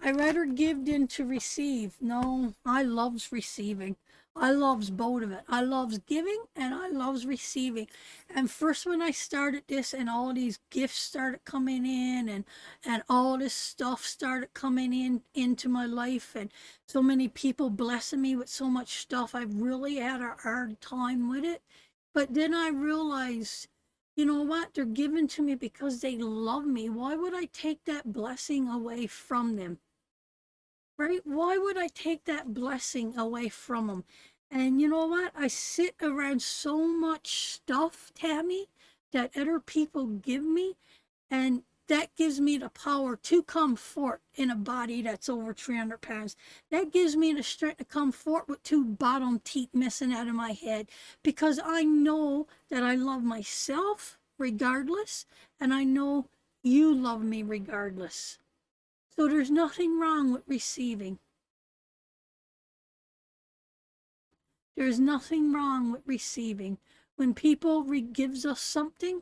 I rather give than to receive. No, I loves receiving. I loves both of it. I loves giving and I loves receiving. And first when I started this and all these gifts started coming in and all this stuff started coming in into my life and so many people blessing me with so much stuff, I really had a hard time with it. But then I realized, you know what? They're given to me because they love me. Why would I take that blessing away from them? Right? Why would I take that blessing away from them? And you know what? I sit around so much stuff, Tammy, that other people give me, and that gives me the power to come forth in a body that's over 300 pounds. That gives me the strength to come forth with two bottom teeth missing out of my head because I know that I love myself regardless, and I know you love me regardless. So there's nothing wrong with receiving. There's nothing wrong with receiving. When people gives us something,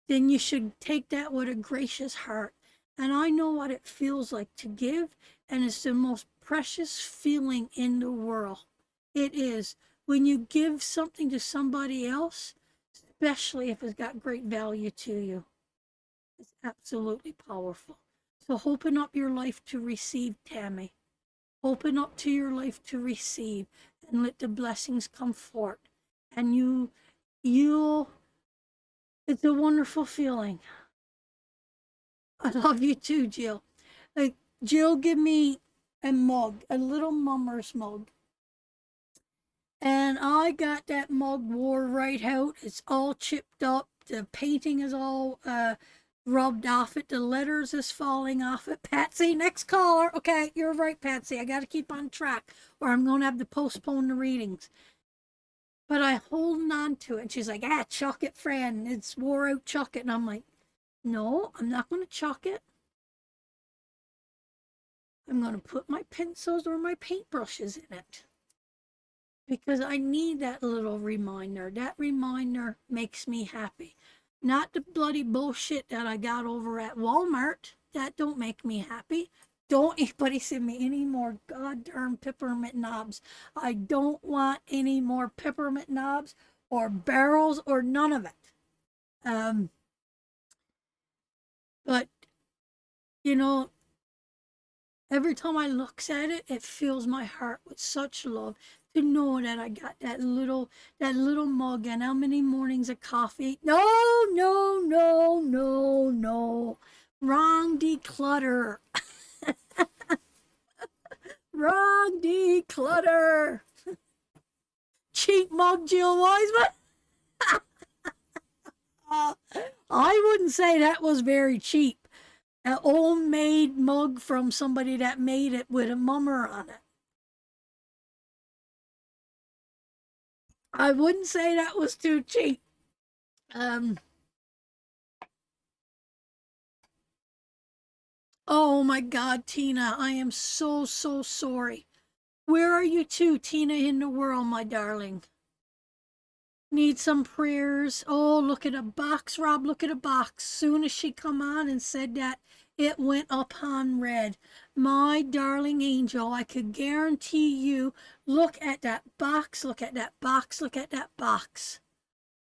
then you should take that with a gracious heart. And I know what it feels like to give, and it's the most precious feeling in the world. It is. When you give something to somebody else, especially if it's got great value to you, it's absolutely powerful. So open up your life to receive, Tammy. Open up to your life to receive and let the blessings come forth. And you'll, it's a wonderful feeling. I love you too, Jill. Like, Jill give me a mug, a little mummer's mug. And I got that mug wore right out. It's all chipped up. The painting is all rubbed off it. The letters is falling off it. Patsy, next caller. Okay, you're right, Patsy. I got to keep on track or I'm going to have to postpone the readings. But I holding on to it. And she's like, chuck it, Fran. It's wore out, chuck it. And I'm like, no, I'm not going to chuck it. I'm going to put my pencils or my paintbrushes in it. Because I need that little reminder. That reminder makes me happy. Not the bloody bullshit that I got over at Walmart. That don't make me happy. Don't anybody send me any more goddamn peppermint knobs. I don't want any more peppermint knobs or barrels or none of it. But, you know, every time I looks at it, it fills my heart with such love to know that I got that little mug and how many mornings of coffee. No. Wrong declutter. Wrong declutter. Cheap mug, Jill Wiseman. I wouldn't say that was very cheap. An old made mug from somebody that made it with a mummer on it. I wouldn't say that was too cheap. Oh my God, Tina, I am so sorry. Where are you to, Tina, in the world, my darling? Need some prayers. Oh, look at a box, Rob, look at a box. Soon as she come on and said that It went upon red. My darling angel, I could guarantee you, look at that box, look at that box, look at that box.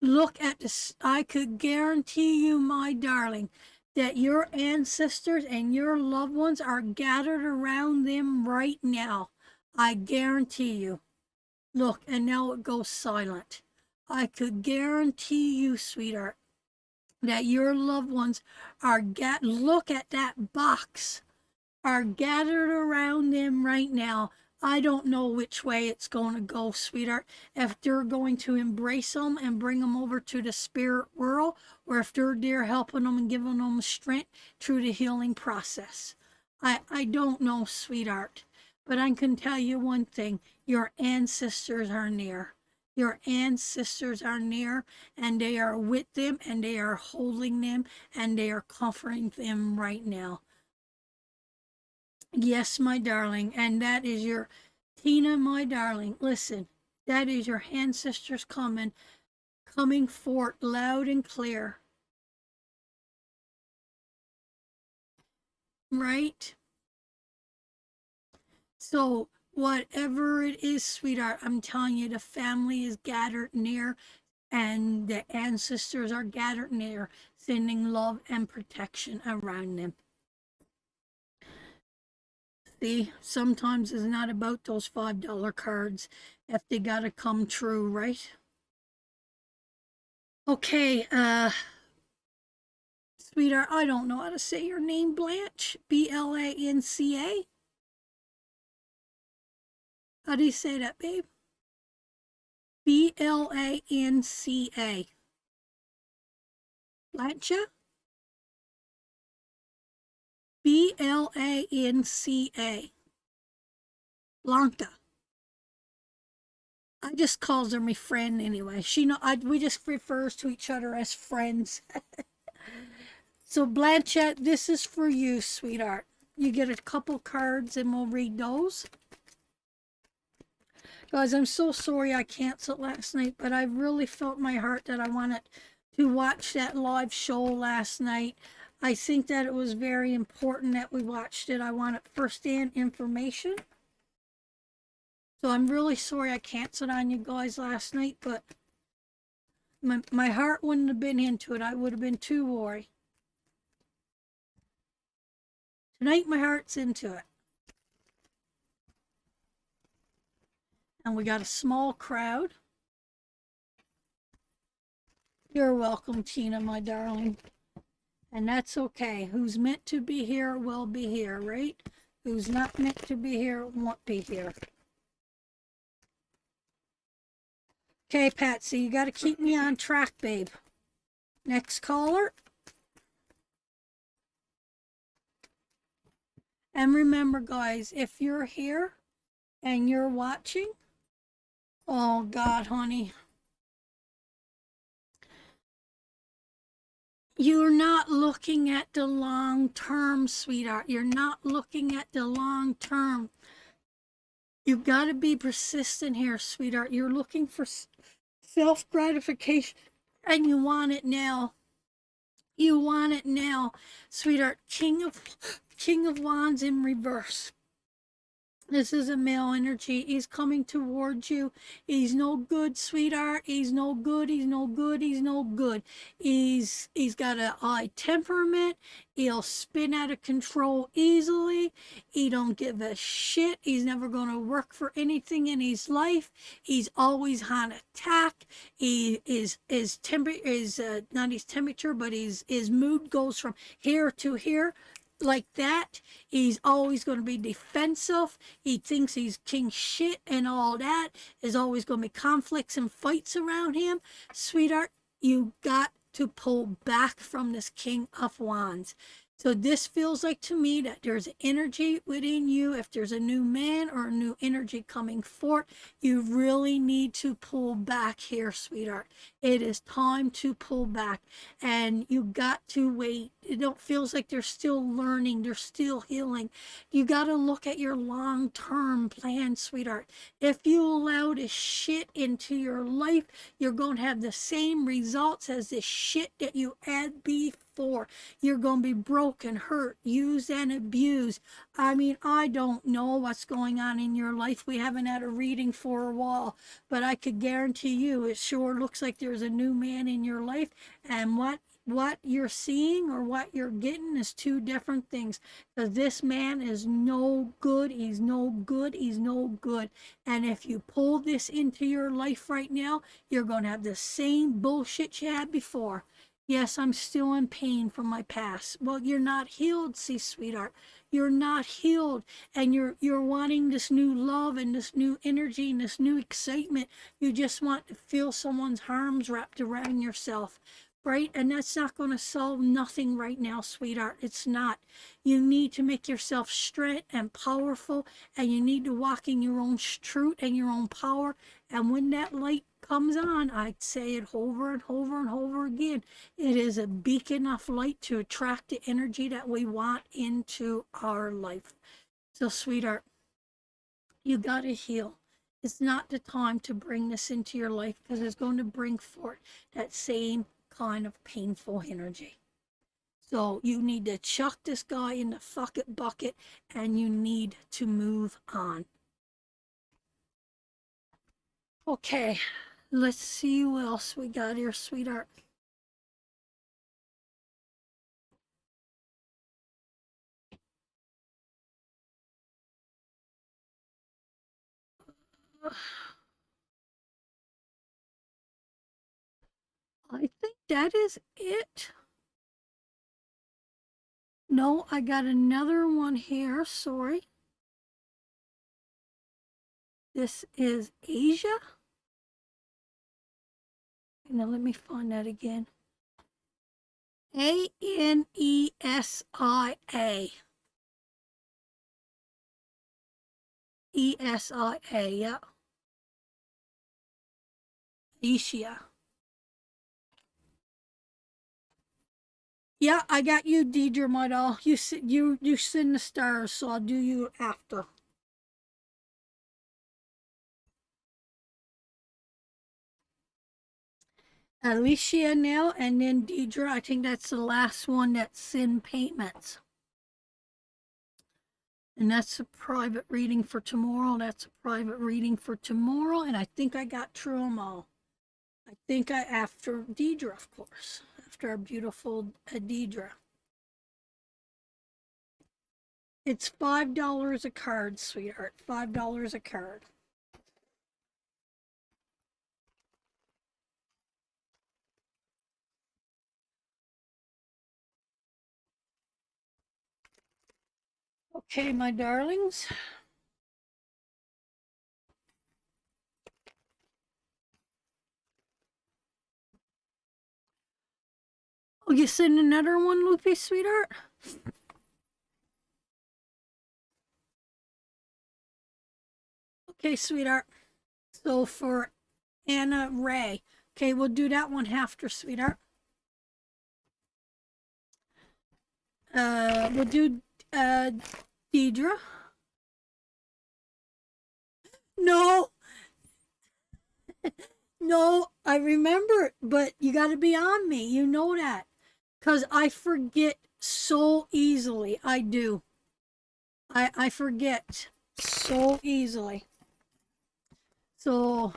Look at this. I could guarantee you, my darling, that your ancestors and your loved ones are gathered around them right now. I guarantee you. Look, and now it goes silent. I could guarantee you, sweetheart, that your loved ones are look at that box, are gathered around them right now. I don't know which way it's going to go, sweetheart. If they're going to embrace them and bring them over to the spirit world, or if they're there helping them and giving them strength through the healing process. I don't know, sweetheart. But I can tell you one thing. Your ancestors are near. Your ancestors are near, and they are with them, and they are holding them, and they are comforting them right now. Yes, my darling, and that is your Tina, my darling. Listen, that is your ancestors coming forth loud and clear. Right? So, whatever it is, sweetheart, I'm telling you, the family is gathered near, and the ancestors are gathered near, sending love and protection around them. See, sometimes it's not about those $5 cards if they gotta come true, right? Okay, sweetheart, I don't know how to say your name, Blanche. Blanca. How do you say that, babe? Blanca. Blancha? Blanca. Blanca. I just calls her my friend anyway. We just refers to each other as friends. So Blanchette, this is for you, sweetheart. You get a couple cards and we'll read those. Guys, I'm so sorry I canceled last night, but I really felt in my heart that I wanted to watch that live show last night. I think that it was very important that we watched it. I wanted first-hand information. So I'm really sorry I canceled on you guys last night, but my heart wouldn't have been into it. I would have been too worried. Tonight my heart's into it. And we got a small crowd. You're welcome, Tina, my darling. And that's okay. Who's meant to be here will be here, right? Who's not meant to be here won't be here. Okay, Patsy, you got to keep me on track, babe. Next caller. And remember, guys, if you're here and you're watching, oh, God, honey. You're not looking at the long term, sweetheart. You're not looking at the long term. You've got to be persistent here, sweetheart. You're looking for self-gratification, and you want it now. You want it now, sweetheart. King of Wands in reverse. This is a male energy. He's coming towards you. He's no good, sweetheart. He's no good. He's no good. He's no good. He's got a high temperament. He'll spin out of control easily. He don't give a shit. He's never going to work for anything in his life. He's always on attack. His temperature is not his temperature, but his mood goes from here to here. Like that. He's always going to be defensive. He thinks he's king shit, and all that. There's always going to be conflicts and fights around him. Sweetheart, you got to pull back from this King of Wands. So this feels like to me that there's energy within you. If there's a new man or a new energy coming forth, you really need to pull back here, sweetheart. It is time to pull back, and you got to wait. It don't feels like they're still learning, they're still healing. You got to look at your long-term plan, sweetheart. If you allow this shit into your life, you're going to have the same results as the shit that you had before. before. You're going to be broken, hurt, used, and abused. I mean, I don't know what's going on in your life. We haven't had a reading for a while, but I could guarantee you it sure looks like there's a new man in your life. And what you're seeing or what you're getting is two different things, because this man is no good. He's no good. He's no good. And if you pull this into your life right now, you're going to have the same bullshit you had before. Yes, I'm still in pain from my past. Well, you're not healed, see, sweetheart. You're not healed, and you're wanting this new love and this new energy and this new excitement. You just want to feel someone's arms wrapped around yourself, right? And that's not going to solve nothing right now, sweetheart. It's not. You need to make yourself strong and powerful, and you need to walk in your own truth and your own power. And when that light comes on, I say it over and over and over again, it is a beacon of light to attract the energy that we want into our life. So, sweetheart, you got to heal. It's not the time to bring this into your life, because it's going to bring forth that same kind of painful energy. So you need to chuck this guy in the fucking bucket, and you need to move on. Okay, let's see what else we got here, sweetheart. I think that is it. No, I got another one here. Sorry. This is Asia. Now let me find that again. Anesia. Esia, yeah. Asia. Yeah, I got you, Deidre, my doll. You send the stars, so I'll do you after. Alicia now, and then Deidre. I think that's the last one that's in payments. And that's a private reading for tomorrow. That's a private reading for tomorrow. And I think I got through them all. I think after Deidre, of course. After our beautiful Deidre. It's $5 a card, sweetheart. $5 a card. Okay, my darlings. Oh, you send another one, Loopy, sweetheart? Okay, sweetheart. So for Anna Ray. Okay, we'll do that one after, sweetheart. We'll do Deidre. No, no, I remember, but you got to be on me. You know that. Because I forget so easily. I do. I forget so easily. So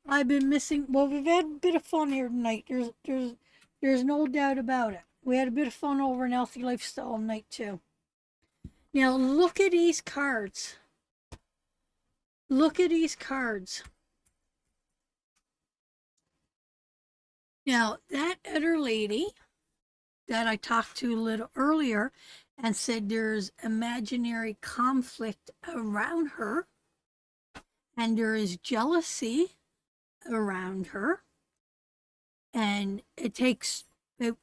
I've been missing. Well, we've had a bit of fun here tonight. There's no doubt about it. We had a bit of fun over in Healthy Lifestyle night too. Now look at these cards. Look at these cards. Now that other lady that I talked to a little earlier and said there's imaginary conflict around her and there is jealousy around her, and it takes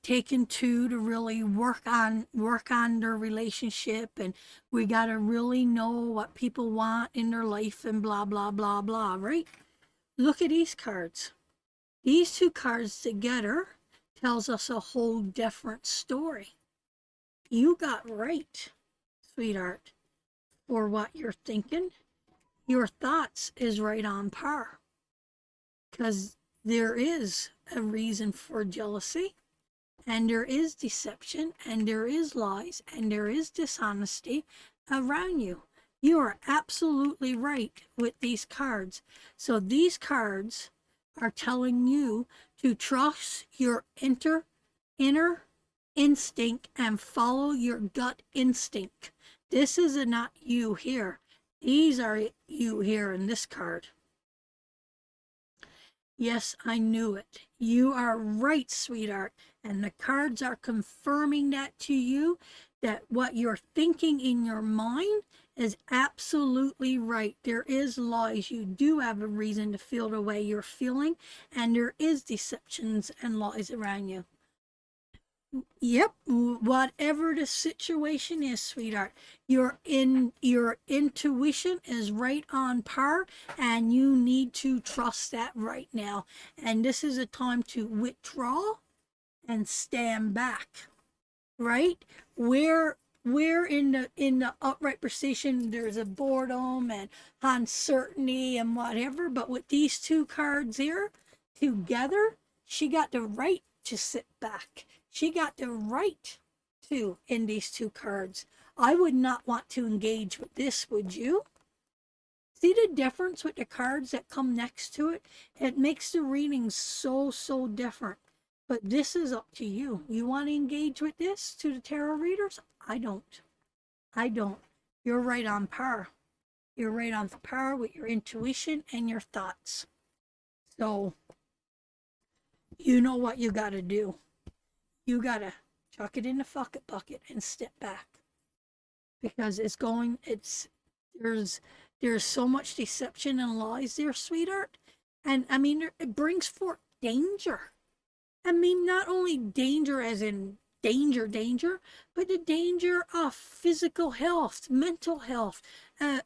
taken two to really work on their relationship, and we got to really know what people want in their life and blah blah blah blah, right? Look at these cards. These two cards together tells us a whole different story. You got right, sweetheart, for what you're thinking. Your thoughts is right on par, because there is a reason for jealousy and there is deception, and there is lies, and there is dishonesty around you. You are absolutely right with these cards. So these cards are telling you to trust your inner instinct and follow your gut instinct. This is not you here. These are you here in this card. Yes, I knew it. You are right, sweetheart. And the cards are confirming that to you, that what you're thinking in your mind is absolutely right. There is lies. You do have a reason to feel the way you're feeling, and there is deceptions and lies around you. Yep, whatever the situation is, sweetheart, your intuition is right on par, and you need to trust that right now. And this is a time to withdraw and stand back, right? Where in the upright position there's a boredom and uncertainty and whatever, but with these two cards here together, she got the right to sit back. She got the right to in these two cards. I would not want to engage with this, would you? See the difference with the cards that come next to it? It makes the reading so, so different. But this is up to you. You want to engage with this to the tarot readers? I don't. I don't. You're right on par. You're right on par with your intuition and your thoughts. So, you know what you got to do. You got to chuck it in the fuck it bucket and step back. Because there's so much deception and lies there, sweetheart. And I mean, it brings forth danger. I mean, not only danger as in danger, but the danger of physical health, mental health,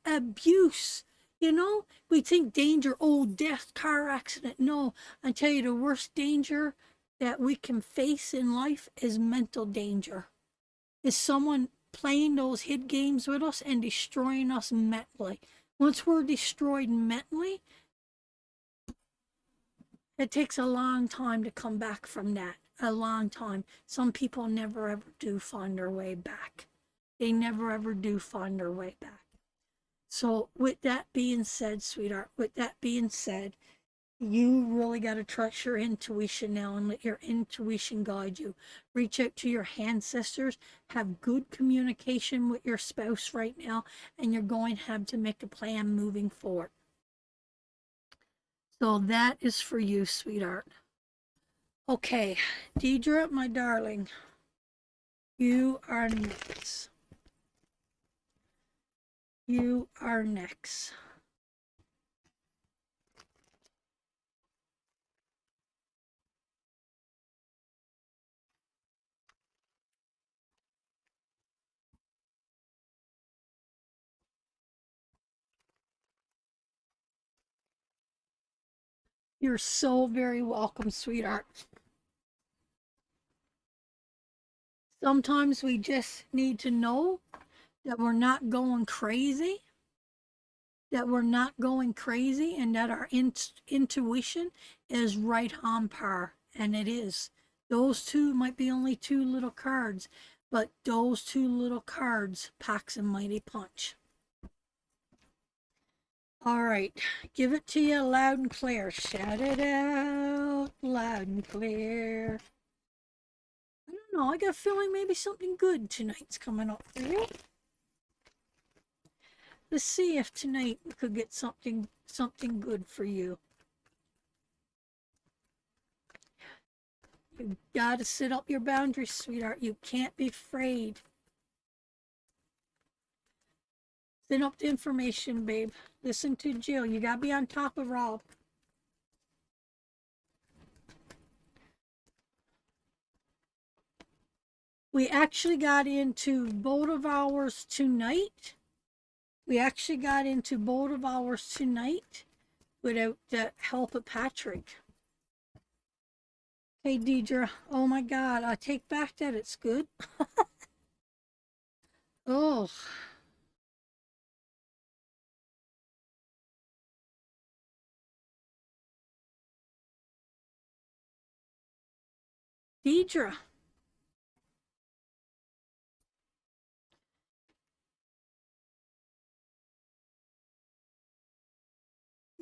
abuse. You know, we think danger, oh, death, car accident. No, I tell you, the worst danger that we can face in life is mental danger. Is someone playing those hid games with us and destroying us mentally. Once we're destroyed mentally, it takes a long time to come back from that. A long time. Some people never ever do find their way back. They never ever do find their way back. So with that being said, sweetheart, with that being said, you really got to trust your intuition now and let your intuition guide you. Reach out to your ancestors, have good communication with your spouse right now, and you're going to have to make a plan moving forward. So that is for you, sweetheart. Okay, Deidre, my darling, you are next. You are next. You're so very welcome, sweetheart. Sometimes we just need to know that we're not going crazy, and that our intuition is right on par, and it is. Those two might be only two little cards, but those two little cards packs a mighty punch. All right, give it to you loud and clear. Shout it out loud and clear. I don't know, I got a feeling maybe something good tonight's coming up for you. Let's see if tonight we could get something good for you. You gotta set up your boundaries, sweetheart. You can't be afraid. Set up the information, babe. Listen to Jill. You gotta be on top of Rob. We actually got into both of ours tonight. Without the help of Patrick. Hey, Deidre. Oh my God. I take back that it's good. Oh. Deidre.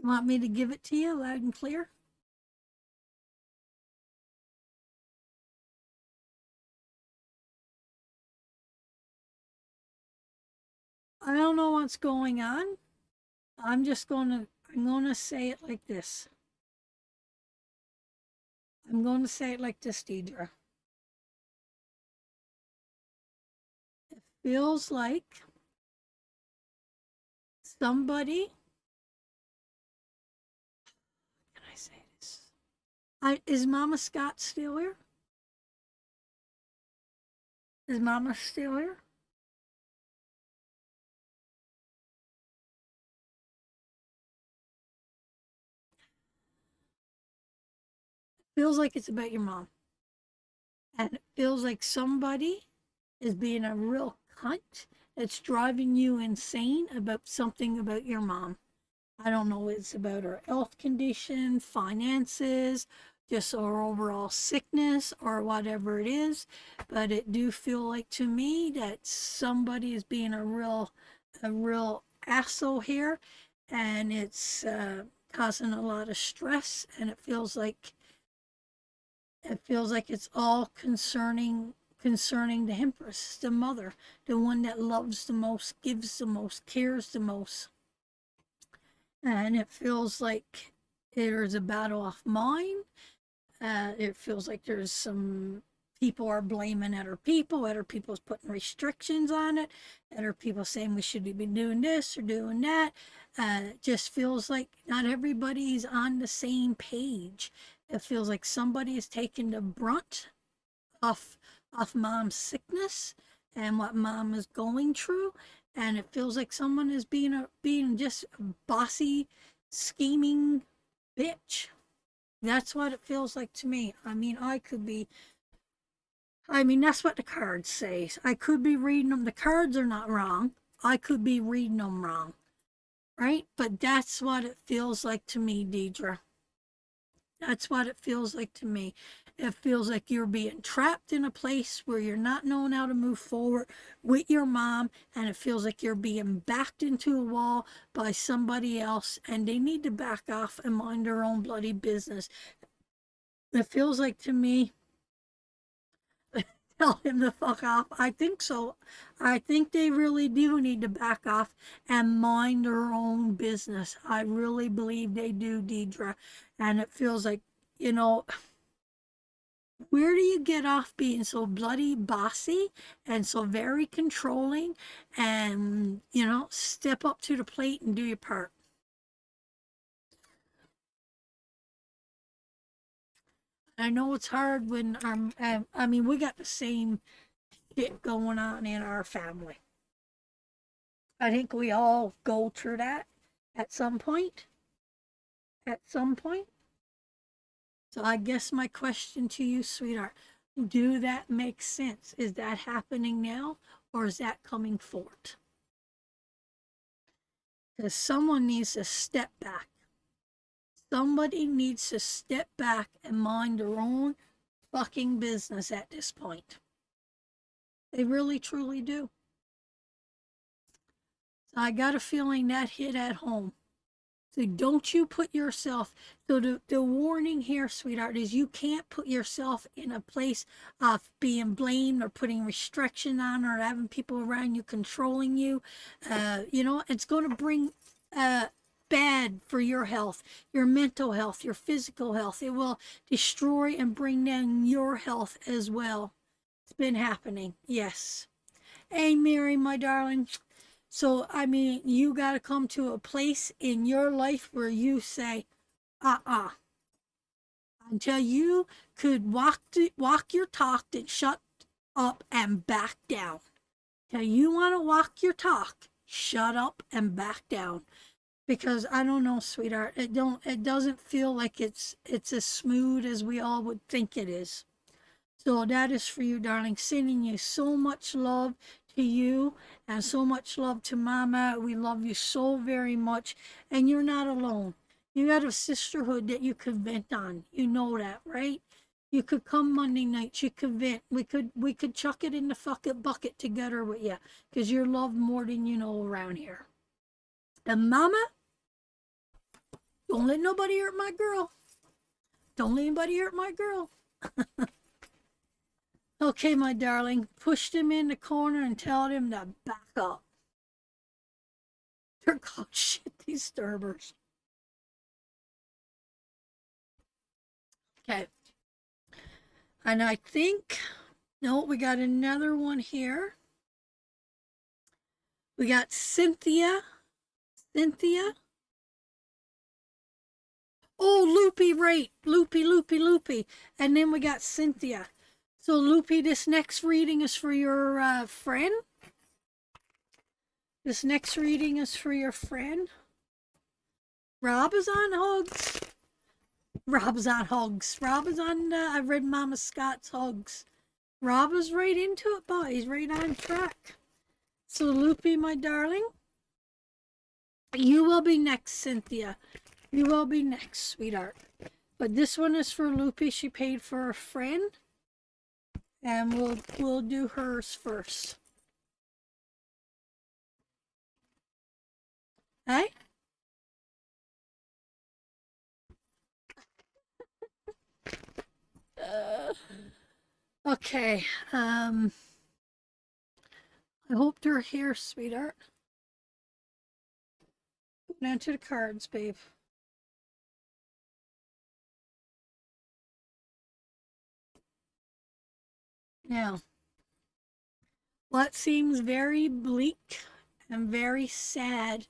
Want me to give it to you loud and clear? I don't know what's going on. I'm gonna say it like this. I'm going to say it like this, Deidre. It feels like somebody, can I say this? Is Mama Scott still here? Is Mama still here? Feels like it's about your mom. And it feels like somebody is being a real cunt that's driving you insane about something about your mom. I don't know, it's about her health condition, finances, just her overall sickness or whatever it is. But it do feel like to me that somebody is being a real asshole here, and it's causing a lot of stress, and it feels like it's all concerning the Empress, the mother, the one that loves the most, gives the most, cares the most. And it feels like there's a battle off mine. It feels like there's some people are blaming other people's putting restrictions on it, other people saying we should be doing this or doing that. It just feels like not everybody's on the same page. It feels like somebody is taking the brunt off off mom's sickness and what mom is going through, and it feels like someone is being just a bossy, scheming bitch. That's what it feels like to me. I mean, that's what the cards say. I could be reading them. The cards are not wrong. I could be reading them wrong, right? But that's what it feels like to me, Deidre. That's what it feels like to me. It feels like you're being trapped in a place where you're not knowing how to move forward with your mom, and it feels like you're being backed into a wall by somebody else, and they need to back off and mind their own bloody business. It feels like to me, tell him to fuck off. I think so. I think they really do need to back off and mind their own business. I really believe they do, Deidre. And it feels like, you know, where do you get off being so bloody bossy and so very controlling and, step up to the plate and do your part? I know it's hard when we got the same shit going on in our family. I think we all go through that at some point. At some point. So I guess my question to you, sweetheart, do that make sense? Is that happening now or is that coming forward? Because someone needs to step back. Somebody needs to step back and mind their own fucking business at this point. They really truly do. So I got a feeling that hit at home. So don't you put yourself, so the warning here, sweetheart, is you can't put yourself in a place of being blamed or putting restriction on or having people around you controlling you. It's going to bring bad for your health, your mental health, your physical health. It will destroy and bring down your health as well. It's been happening, yes. Hey, Mary, my darling. So, you got to come to a place in your life where you say, uh-uh, until you could walk your talk and shut up and back down. Till you want to walk your talk, shut up and back down. Because I don't know, sweetheart, it doesn't feel like it's as smooth as we all would think it is. So that is for you, darling. Sending you so much love to you and so much love to Mama. We love you so very much. And you're not alone. You got a sisterhood that you could vent on. You know that, right? You could come Monday nights. You could vent. We could chuck it in the fucking bucket together with you because you're loved more than you know around here. And Mama, Don't let nobody hurt my girl. Don't let anybody hurt my girl. Okay, my darling. Push them in the corner and tell them to back up. They're called shit disturbers. Okay. And I think, no, we got another one here. We got Cynthia. Cynthia. Oh, Loopy, right. Loopy. And then we got Cynthia. So, Loopy, this next reading is for your friend. This next reading is for your friend. Rob is on hugs. Rob's on hugs. Rob is on, I've read Mama Scott's hugs. Rob is right into it, boy. He's right on track. So, Loopy, my darling, you will be next, Cynthia. You will be next, sweetheart. But this one is for Loopy. She paid for a friend. And we'll do hers first. Hey? Okay. I hope they're here, sweetheart. Go down to the cards, babe. Now, what seems very bleak and very sad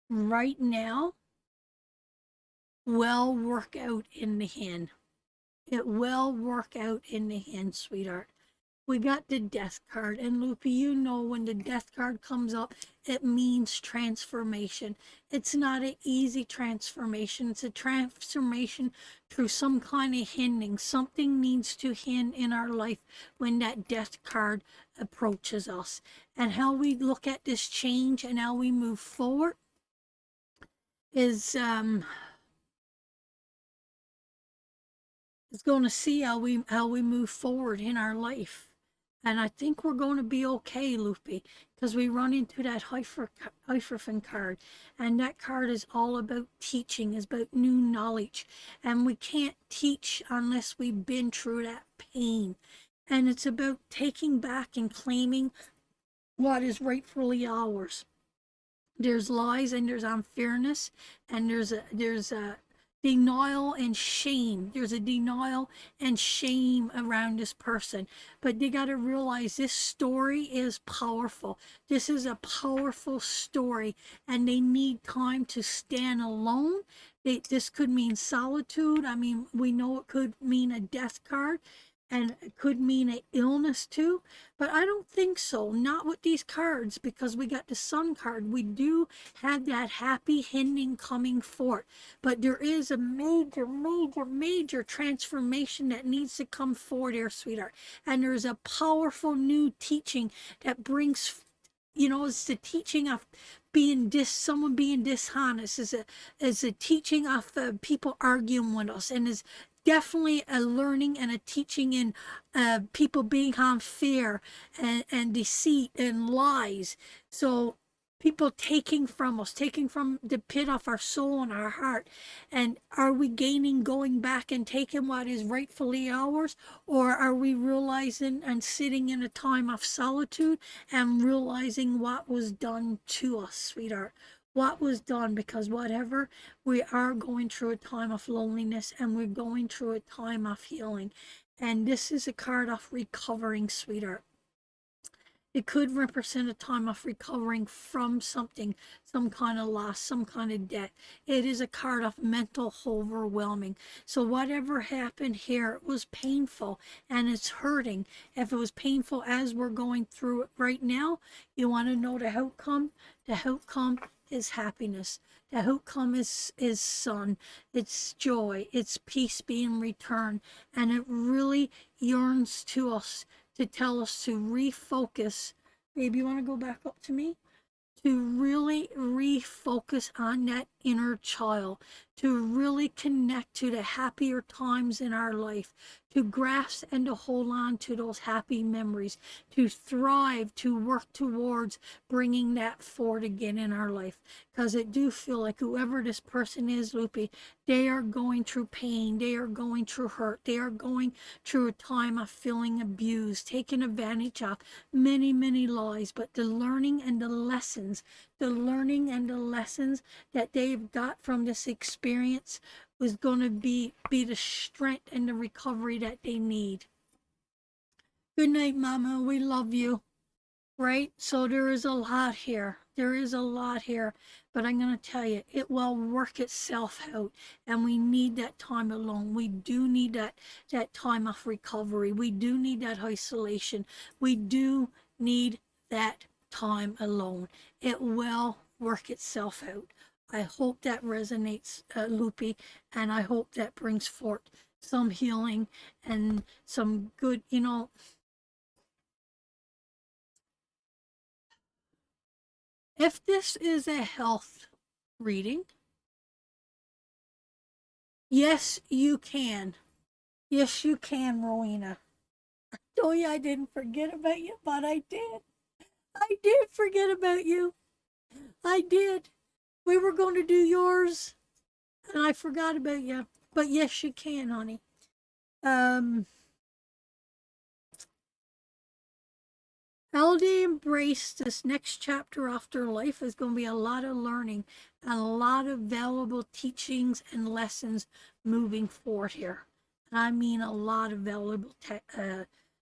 right now will work out in the end. It will work out in the end, sweetheart. We got the death card, and Loopy, you know when the death card comes up, it means transformation. It's not an easy transformation. It's a transformation through some kind of hindering. Something needs to hinder in our life when that death card approaches us. And how we look at this change and how we move forward is going to see how we move forward in our life. And I think we're going to be okay, Loopy, because we run into that Hierophant card. And that card is all about teaching, is about new knowledge. And we can't teach unless we've been through that pain. And it's about taking back and claiming what is rightfully ours. There's lies and there's unfairness, and there's a denial and shame. There's a denial and shame around this person. But they got to realize this story is powerful. This is a powerful story, and they need time to stand alone. This could mean solitude. I mean, we know it could mean a death card. And it could mean an illness too, but I don't think so. Not with these cards, because we got the Sun card. We do have that happy ending coming forth, but there is a major transformation that needs to come forward here, sweetheart. And there's a powerful new teaching that brings, it's the teaching of someone being dishonest, is a teaching of people arguing with us, and is definitely a learning and a teaching in people being unfair and deceit and lies. So people taking from us, taking from the pit of our soul and our heart. And are we gaining, going back and taking what is rightfully ours? Or are we realizing and sitting in a time of solitude and realizing what was done to us, sweetheart? What was done, because whatever, we are going through a time of loneliness, and we're going through a time of healing. And this is a card of recovering, sweetheart. It could represent a time of recovering from something, some kind of loss, some kind of debt. It is a card of mental overwhelming. So whatever happened here, it was painful and it's hurting. If it was painful as we're going through it right now, you want to know the outcome? The outcome is happiness. The outcome is sun. It's joy. It's peace being returned. And it really yearns to us to tell us to refocus. Babe, you want to go back up to me? To really refocus on that inner child, to really connect to the happier times in our life, to grasp and to hold on to those happy memories, to thrive, to work towards bringing that forward again in our life. Because it do feel like whoever this person is, Loopy, they are going through pain, they are going through hurt, they are going through a time of feeling abused, taken advantage of, many, many lies. But the learning and the lessons, that they've got from this experience was going to be the strength and the recovery that they need. Good night, Mama. We love you. Right? So there is a lot here. There is a lot here. But I'm going to tell you, it will work itself out. And we need that time alone. We do need that time of recovery. We do need that isolation. We do need that time alone. It will work itself out. I hope that resonates, Loopy, and I hope that brings forth some healing and some good, if this is a health reading, yes, you can. Yes, you can, Rowena. Oh, yeah, I didn't forget about you, but I did. I did forget about you. I did. We were going to do yours, and I forgot about you. But yes, you can, honey. How they embrace this next chapter after life is going to be a lot of learning and a lot of valuable teachings and lessons moving forward here. And I mean a lot of valuable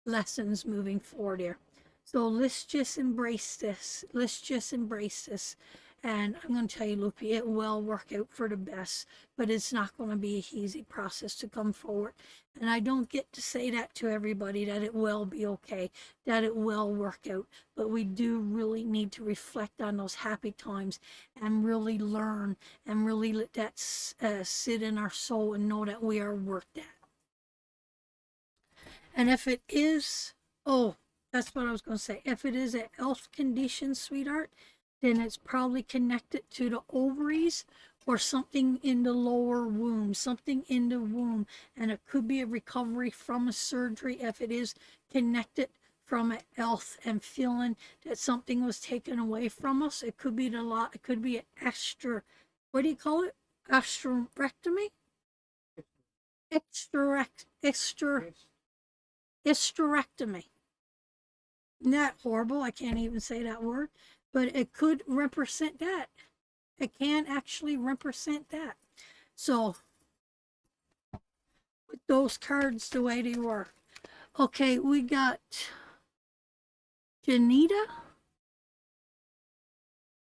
lessons moving forward here. So let's just embrace this. Let's just embrace this. And I'm going to tell you, Loopy, it will work out for the best, but it's not going to be an easy process to come forward. And I don't get to say that to everybody, that it will be okay, that it will work out. But we do really need to reflect on those happy times and really learn and really let that sit in our soul and know that we are worth that. And if it is, oh, that's what I was going to say. If it is a health condition, sweetheart, then it's probably connected to the ovaries or something in the lower womb, something in the womb. And it could be a recovery from a surgery if it is connected from a health and feeling that something was taken away from us. It could be it could be an what do you call it? Hysterectomy? Hysterectomy. Isn't that horrible? I can't even say that word. But it could represent that. It can actually represent that. So, with those cards the way they were. Okay, we got Janita.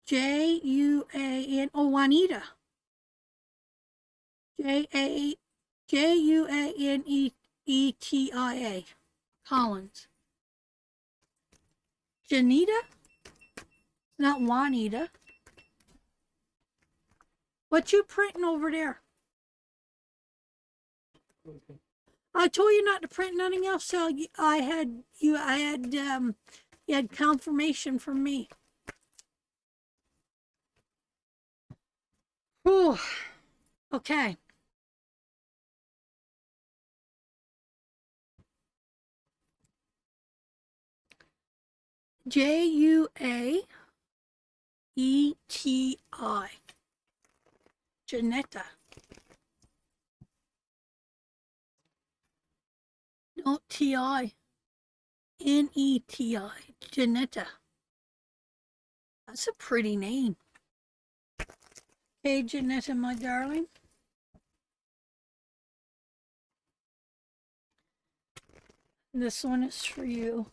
Juan, oh, Juanita. Juanetia. Collins. Janita? Not Juanita. What you printing over there? I told you not to print nothing else, so you had confirmation from me. Whew. Okay. Juaeti. Janetta. No T-I. N-E-T-I. Janetta. That's a pretty name. Hey, Janetta, my darling. This one is for you.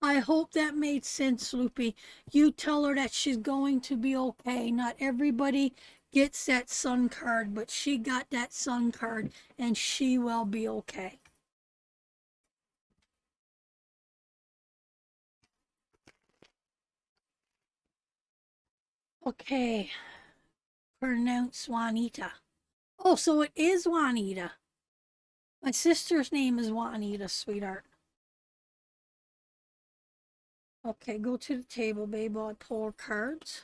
I hope that made sense, Loopy. You tell her that she's going to be okay. Not everybody gets that sun card, but she got that sun card and she will be okay. Okay. Pronounce Juanita. Oh, so it is Juanita. My sister's name is Juanita, sweetheart. Okay, go to the table, babe, while I pull her cards.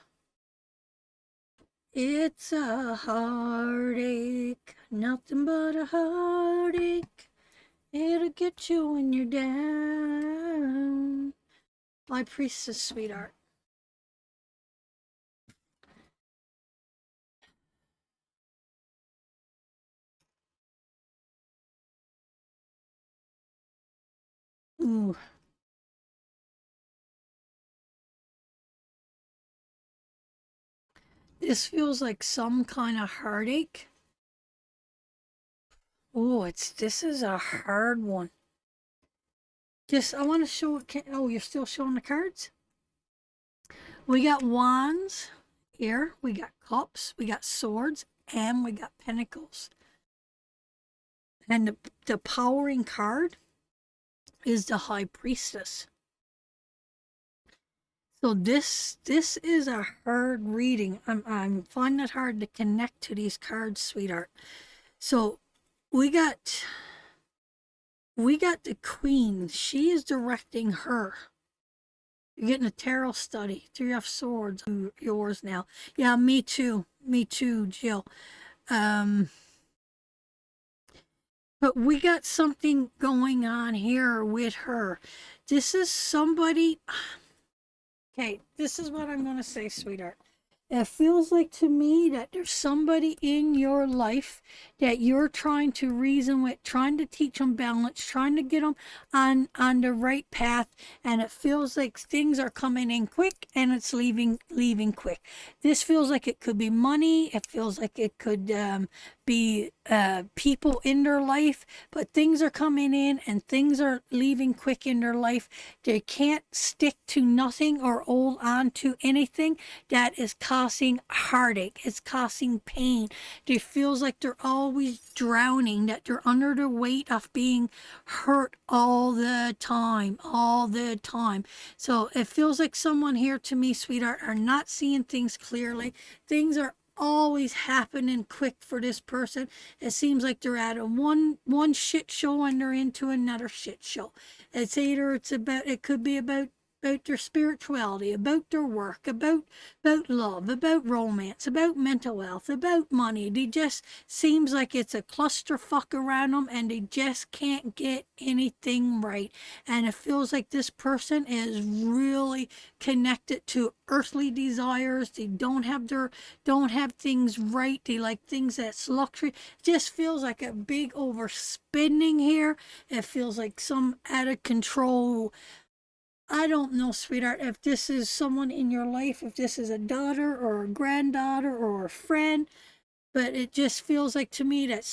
It's a heartache, nothing but a heartache. It'll get you when you're down. My priestess, sweetheart. Ooh, this feels like some kind of heartache. Oh, this is a hard one. Just I want to show it. Oh, you're still showing the cards? We got wands here, we got cups, we got swords, and we got pentacles. And the powering card is the high priestess. So this is a hard reading. I'm finding it hard to connect to these cards, sweetheart. So we got the queen. She is directing her. You're getting a tarot study. 3 of Swords. Yours now. Yeah, me too. Me too, Jill. But we got something going on here with her. This is somebody. Okay, this is what I'm going to say, sweetheart. It feels like to me that there's somebody in your life that you're trying to reason with, trying to teach them balance, trying to get them on the right path, and it feels like things are coming in quick and it's leaving quick. This feels like it could be money. It feels like it could be people in their life, but things are coming in and things are leaving quick in their life. They can't stick to nothing or hold on to anything that is causing heartache. It's causing pain. It feels like they're always drowning, that they're under the weight of being hurt all the time, all the time. So it feels like someone here to me, sweetheart, are not seeing things clearly. Things are always happening quick for this person. It seems like they're at a one shit show and they're into another shit show. It could be about their spirituality, about their work, about love, about romance, about mental health, about money. They just seems like it's a clusterfuck around them and they just can't get anything right. And it feels like this person is really connected to earthly desires. They don't have things right. They like things that's luxury. It just feels like a big overspending here. It feels like some out of control. I don't know, sweetheart, if this is someone in your life, if this is a daughter or a granddaughter or a friend, but it just feels like to me that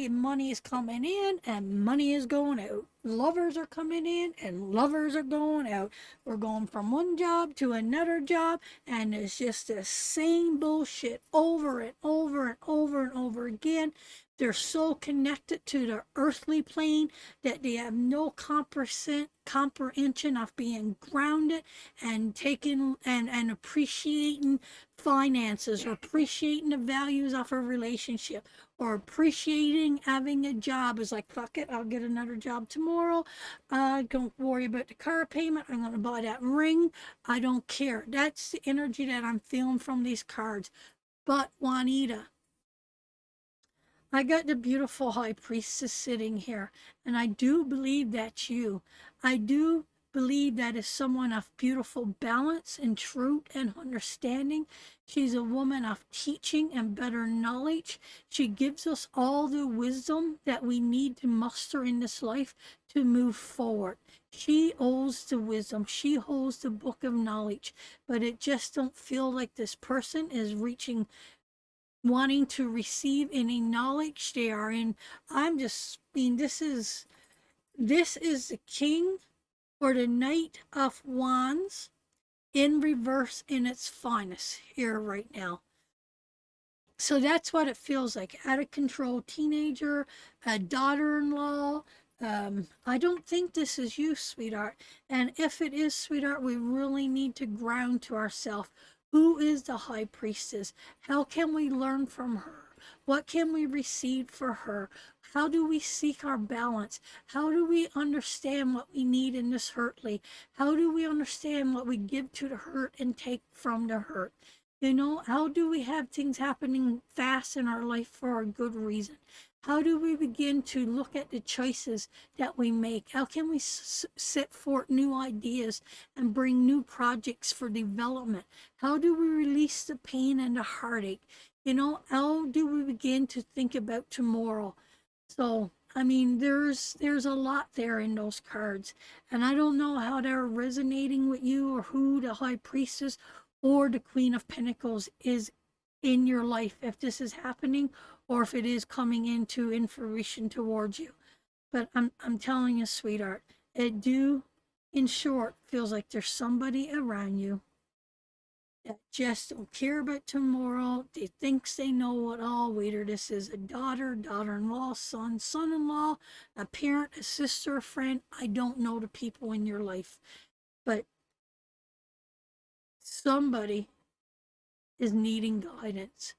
money is coming in and money is going out. Lovers are coming in and lovers are going out. We're going from one job to another job, and it's just the same bullshit over and over and over and over again. They're so connected to the earthly plane that they have no comprehension of being grounded and taking and appreciating finances, or appreciating the values of a relationship, or appreciating having a job. Is like, fuck it, I'll get another job tomorrow. Don't worry about the car payment. I'm going to buy that ring. I don't care. That's the energy that I'm feeling from these cards. But Juanita, I got the beautiful high priestess sitting here, and I do believe that's you. I do believe that is someone of beautiful balance and truth and understanding. She's a woman of teaching and better knowledge. She gives us all the wisdom that we need to muster in this life to move forward. She holds the wisdom. She holds the book of knowledge, but it just don't feel like this person is wanting to receive any knowledge they are in. This is the king or the knight of wands in reverse in its finest here right now. So that's what it feels like. Out of control teenager, a daughter-in-law. I don't think this is you, sweetheart. And if it is, sweetheart, we really need to ground to ourselves. Who is the high priestess? How can we learn from her? What can we receive for her? How do we seek our balance? How do we understand what we need in this hurtly? How do we understand what we give to the hurt and take from the hurt? You know, how do we have things happening fast in our life for a good reason? How do we begin to look at the choices that we make? How can we set forth new ideas and bring new projects for development? How do we release the pain and the heartache? You know, how do we begin to think about tomorrow? So, I mean, there's a lot there in those cards, and I don't know how they're resonating with you or who the High Priestess or the Queen of Pentacles is in your life, if this is happening or if it is coming into fruition towards you. But I'm telling you, sweetheart, it do, in short, feels like there's somebody around you that just don't care about tomorrow. They thinks they know it all. Whether this is a daughter, daughter-in-law, son, son-in-law, a parent, a sister, a friend. I don't know the people in your life, but somebody is needing guidance.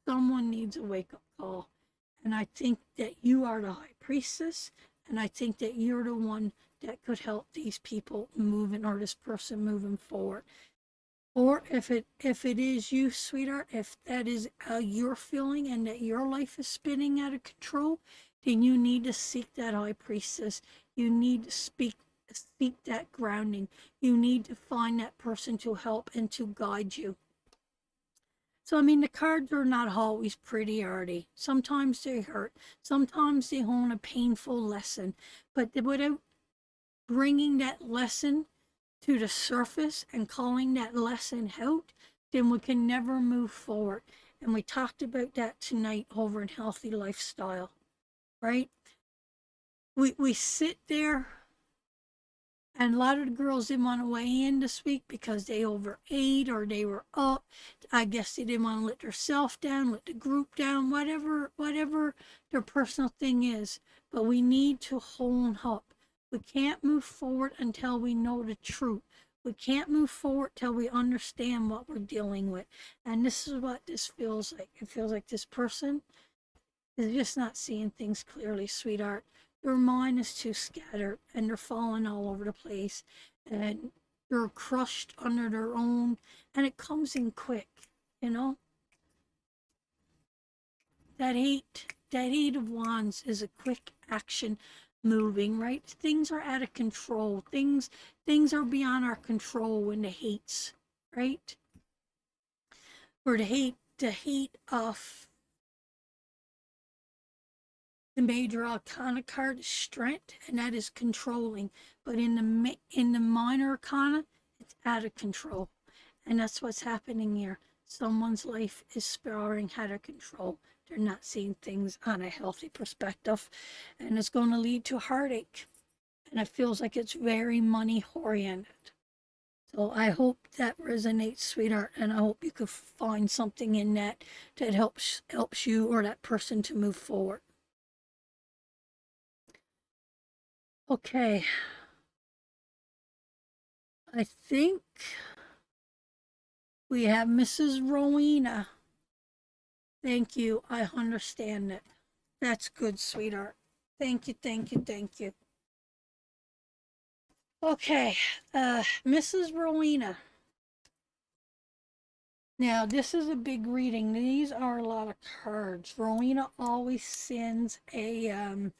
Someone needs a wake-up call. And I think that you are the High Priestess, and I think that you're the one that could help these people moving, or this person moving forward. Or if it is you, sweetheart, if that is how you're feeling and that your life is spinning out of control, then you need to seek that High Priestess. You need to seek that grounding. You need to find that person to help and to guide you. So, I mean, the cards are not always pretty, are they? Sometimes they hurt. Sometimes they hold a painful lesson. But without bringing that lesson to the surface and calling that lesson out, then we can never move forward. And we talked about that tonight over in Healthy Lifestyle, right? We sit there, and a lot of the girls didn't want to weigh in this week because they overate or they were up. I guess they didn't want to let themselves down, let the group down, whatever their personal thing is. But we need to hold up. We can't move forward until we know the truth. We can't move forward till we understand what we're dealing with. And this is what this feels like. It feels like this person is just not seeing things clearly, sweetheart. Their mind is too scattered and they're falling all over the place and they're crushed under their own, and it comes in quick, you know? That eight of wands is a quick action moving, right? Things are out of control. Things are beyond our control when the hates, right? Or the hate of the major arcana card is strength, and that is controlling. But in the minor arcana, it's out of control, and that's what's happening here. Someone's life is spiraling out of control. They're not seeing things on a healthy perspective, and it's going to lead to heartache. And it feels like it's very money oriented. So I hope that resonates, sweetheart, and I hope you could find something in that helps you or that person to move forward. Okay. I think we have Mrs. Rowena. Thank you. I understand it. That's good, sweetheart. Thank you, thank you, thank you. Okay, Mrs. Rowena. Now, this is a big reading. These are a lot of cards. Rowena always sends a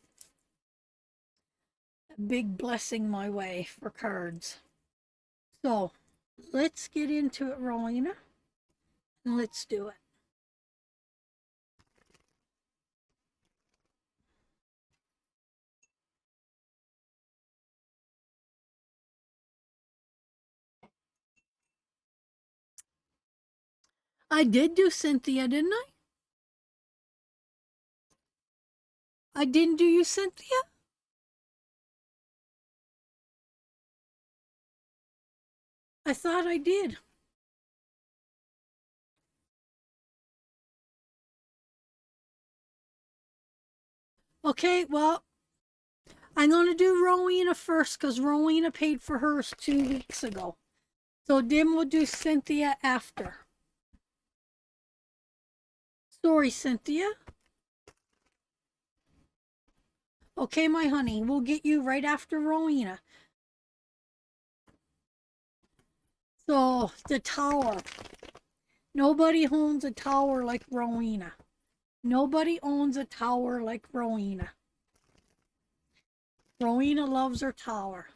big blessing my way for cards. So, let's get into it, Rowena, and let's do it. I did do Cynthia, didn't I? I didn't do you, Cynthia? I thought I did. Okay, well, I'm going to do Rowena first because Rowena paid for hers 2 weeks ago. So then we'll do Cynthia after. Sorry, Cynthia. Okay, my honey, we'll get you right after Rowena. So, the tower. Nobody owns a tower like Rowena. Nobody owns a tower like Rowena. Rowena loves her tower.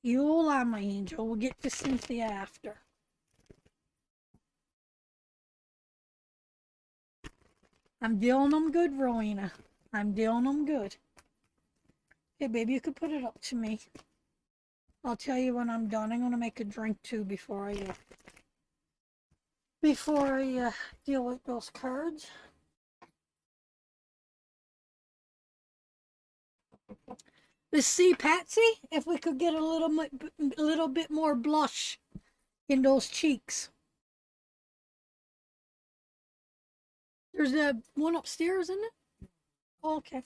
You hold on, my angel. We'll get to Cynthia after. I'm dealing them good, Rowena. I'm dealing them good. Hey, baby, you could put it up to me. I'll tell you when I'm done. I'm going to make a drink, too, before I deal with those cards. Let's see, Patsy, if we could get a little bit more blush in those cheeks. There's a one upstairs, isn't it? Oh, okay.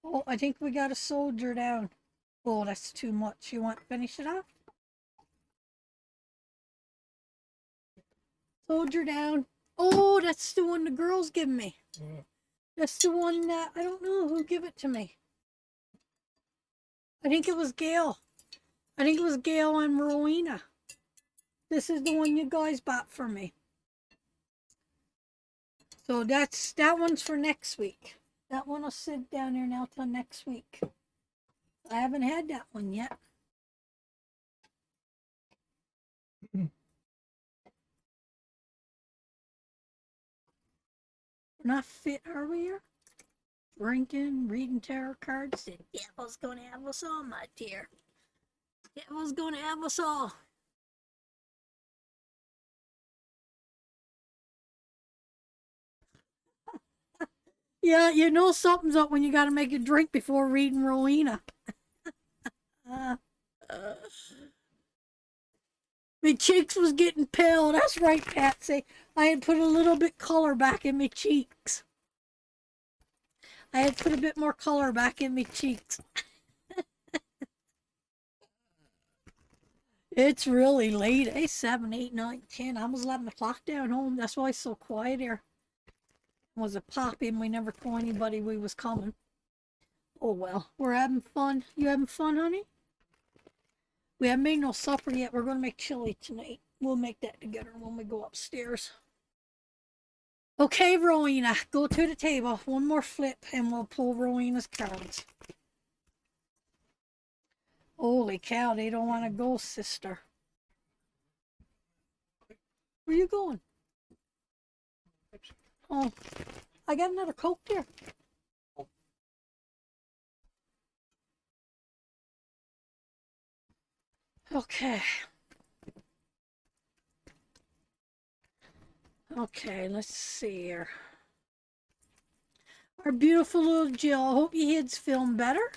Oh, I think we got a soldier down. Oh, that's too much. You want to finish it off? Soldier down. Oh, that's the one the girls give me. Yeah. That's the one that I don't know who gave it to me. I think it was Gail. I think it was Gail and Rowena. This is the one you guys bought for me. So that one's for next week. That one will sit down there now till next week. I haven't had that one yet. We're not fit, are we here? Drinking, reading tarot cards. The devil's gonna have us all, my dear. The devil's gonna have us all. Yeah, you know something's up when you gotta make a drink before reading Rowena. My cheeks was getting pale. That's right, Patsy. I had put a little bit color back in my cheeks. I had put a bit more color back in my cheeks. It's really late. It's 7, 8, 9, 10. I almost 11 o'clock down home. That's why it's so quiet here. It was a pop in. We never told anybody we was coming. Oh well, we're having fun. You having fun, honey? We haven't made no supper yet. We're going to make chili tonight. We'll make that together when we go upstairs. Okay, Rowena, go to the table. One more flip and we'll pull Rowena's cards. Holy cow, they don't want to go, sister. Where you going? Oh, I got another Coke there. Okay. Okay, let's see here. Our beautiful little Jill. I hope your head's feeling better.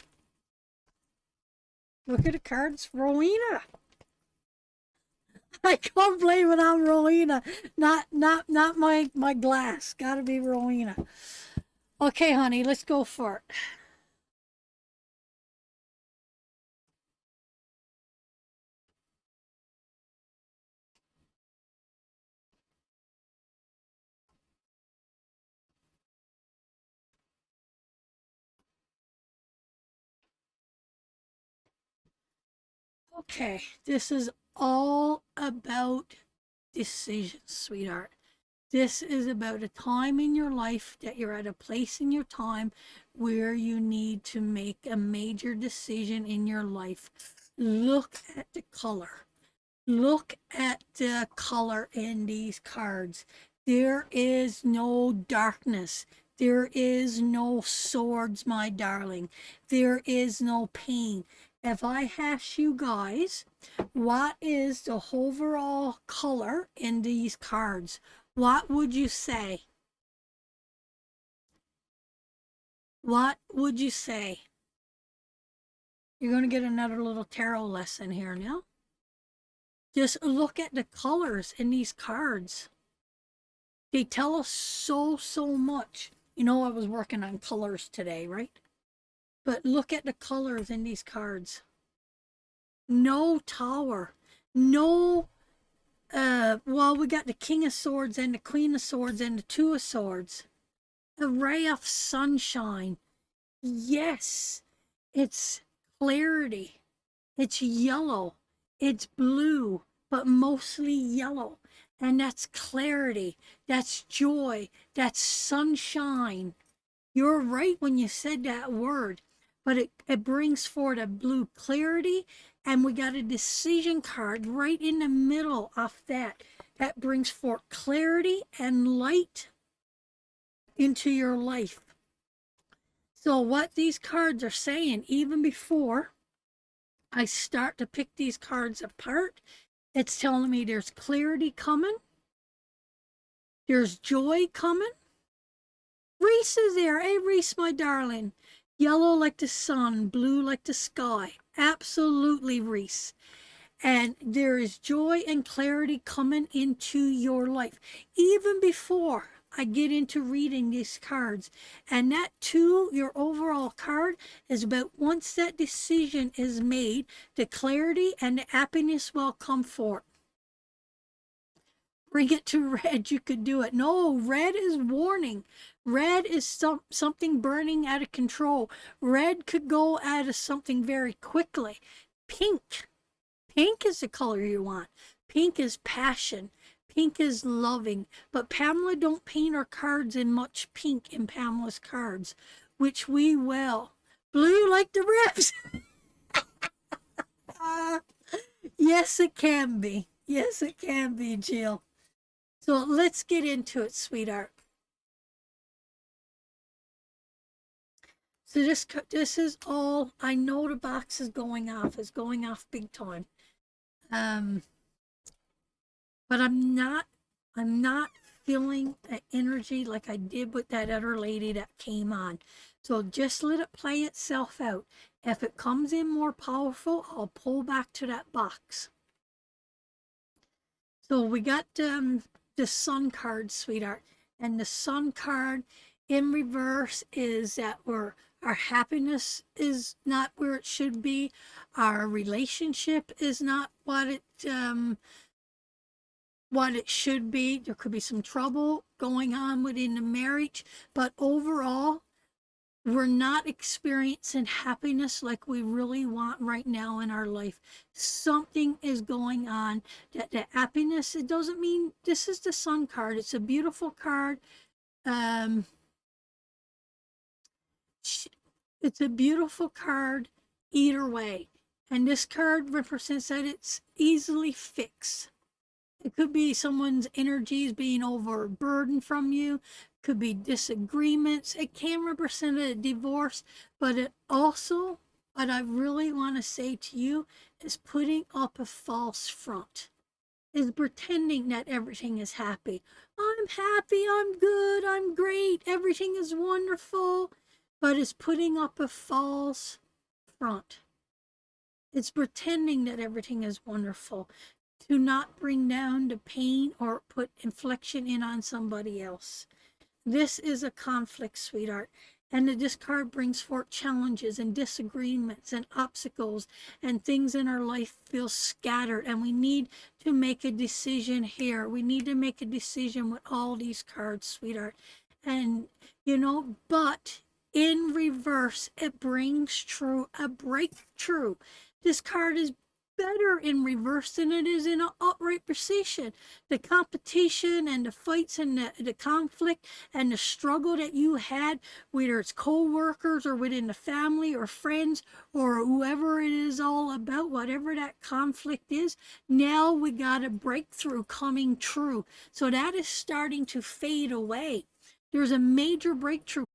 Look at the cards. Rowena. I can't blame it on Rowena. Not my glass. Gotta be Rowena. Okay, honey, let's go for it. Okay, this is all about decisions, sweetheart. This is about a time in your life that you're at a place in your time where you need to make a major decision in your life. Look at the color. Look at the color in these cards. There is no darkness. There is no swords, my darling. There is no pain. If I ask you guys, what is the overall color in these cards? What would you say? What would you say? You're going to get another little tarot lesson here now. Just look at the colors in these cards. They tell us so much. You know, I was working on colors today, right? But look at the colors in these cards. No tower. No, well, we got the King of Swords and the Queen of Swords and the Two of Swords. a ray of sunshine. Yes, it's clarity. It's yellow. It's blue, but mostly yellow. And that's clarity. That's joy. That's sunshine. You're right when you said that word, but it brings forth a blue clarity. And we got a decision card right in the middle of that. That brings forth clarity and light into your life. So, what these cards are saying, even before I start to pick these cards apart, it's telling me there's clarity coming, there's joy coming. Reese is there. Hey, Reese, my darling. Yellow like the sun, blue like the sky. Absolutely, Reese. And there is joy and clarity coming into your life, even before I get into reading these cards. And that too, your overall card is about once that decision is made, the clarity and the happiness will come forth. Bring it to red, you could do it. No, red is warning. Red is something burning out of control. Red could go out of something very quickly. Pink. Pink is the color you want. Pink is passion. Pink is loving. But Pamela don't paint her cards in much pink in Pamela's cards, which we will. Blue like the ribs. Yes, it can be. Yes, it can be, Jill. So let's get into it, sweetheart. So this is all, I know the box is going off. It's going off big time. But I'm not feeling the energy like I did with that other lady that came on. So just let it play itself out. If it comes in more powerful, I'll pull back to that box. So we got the sun card, sweetheart. And the sun card in reverse is that our happiness is not where it should be. Our relationship is not what it should be. There could be some trouble going on within the marriage, but overall, we're not experiencing happiness like we really want right now in our life. Something is going on. That the happiness, it doesn't mean this is the sun card. It's a beautiful card. It's a beautiful card either way. And this card represents that it's easily fixed. It could be someone's energies being overburdened from you. Could be disagreements. It can represent a divorce, but it also, what I really want to say to you is putting up a false front. Is pretending that everything is happy. I'm happy, I'm good, I'm great, everything is wonderful, but it's putting up a false front. It's pretending that everything is wonderful to not bring down the pain or put infliction in on somebody else. This is a conflict, sweetheart. And the discard brings forth challenges and disagreements and obstacles, and things in our life feel scattered. And we need to make a decision here. We need to make a decision with all these cards, sweetheart. And, but in reverse, it brings true a breakthrough. This card is better in reverse than it is in an upright position. The competition and the fights and the conflict and the struggle that you had, whether it's co-workers or within the family or friends or whoever it is all about, whatever that conflict is, now we got a breakthrough coming true. So that is starting to fade away. There's a major breakthrough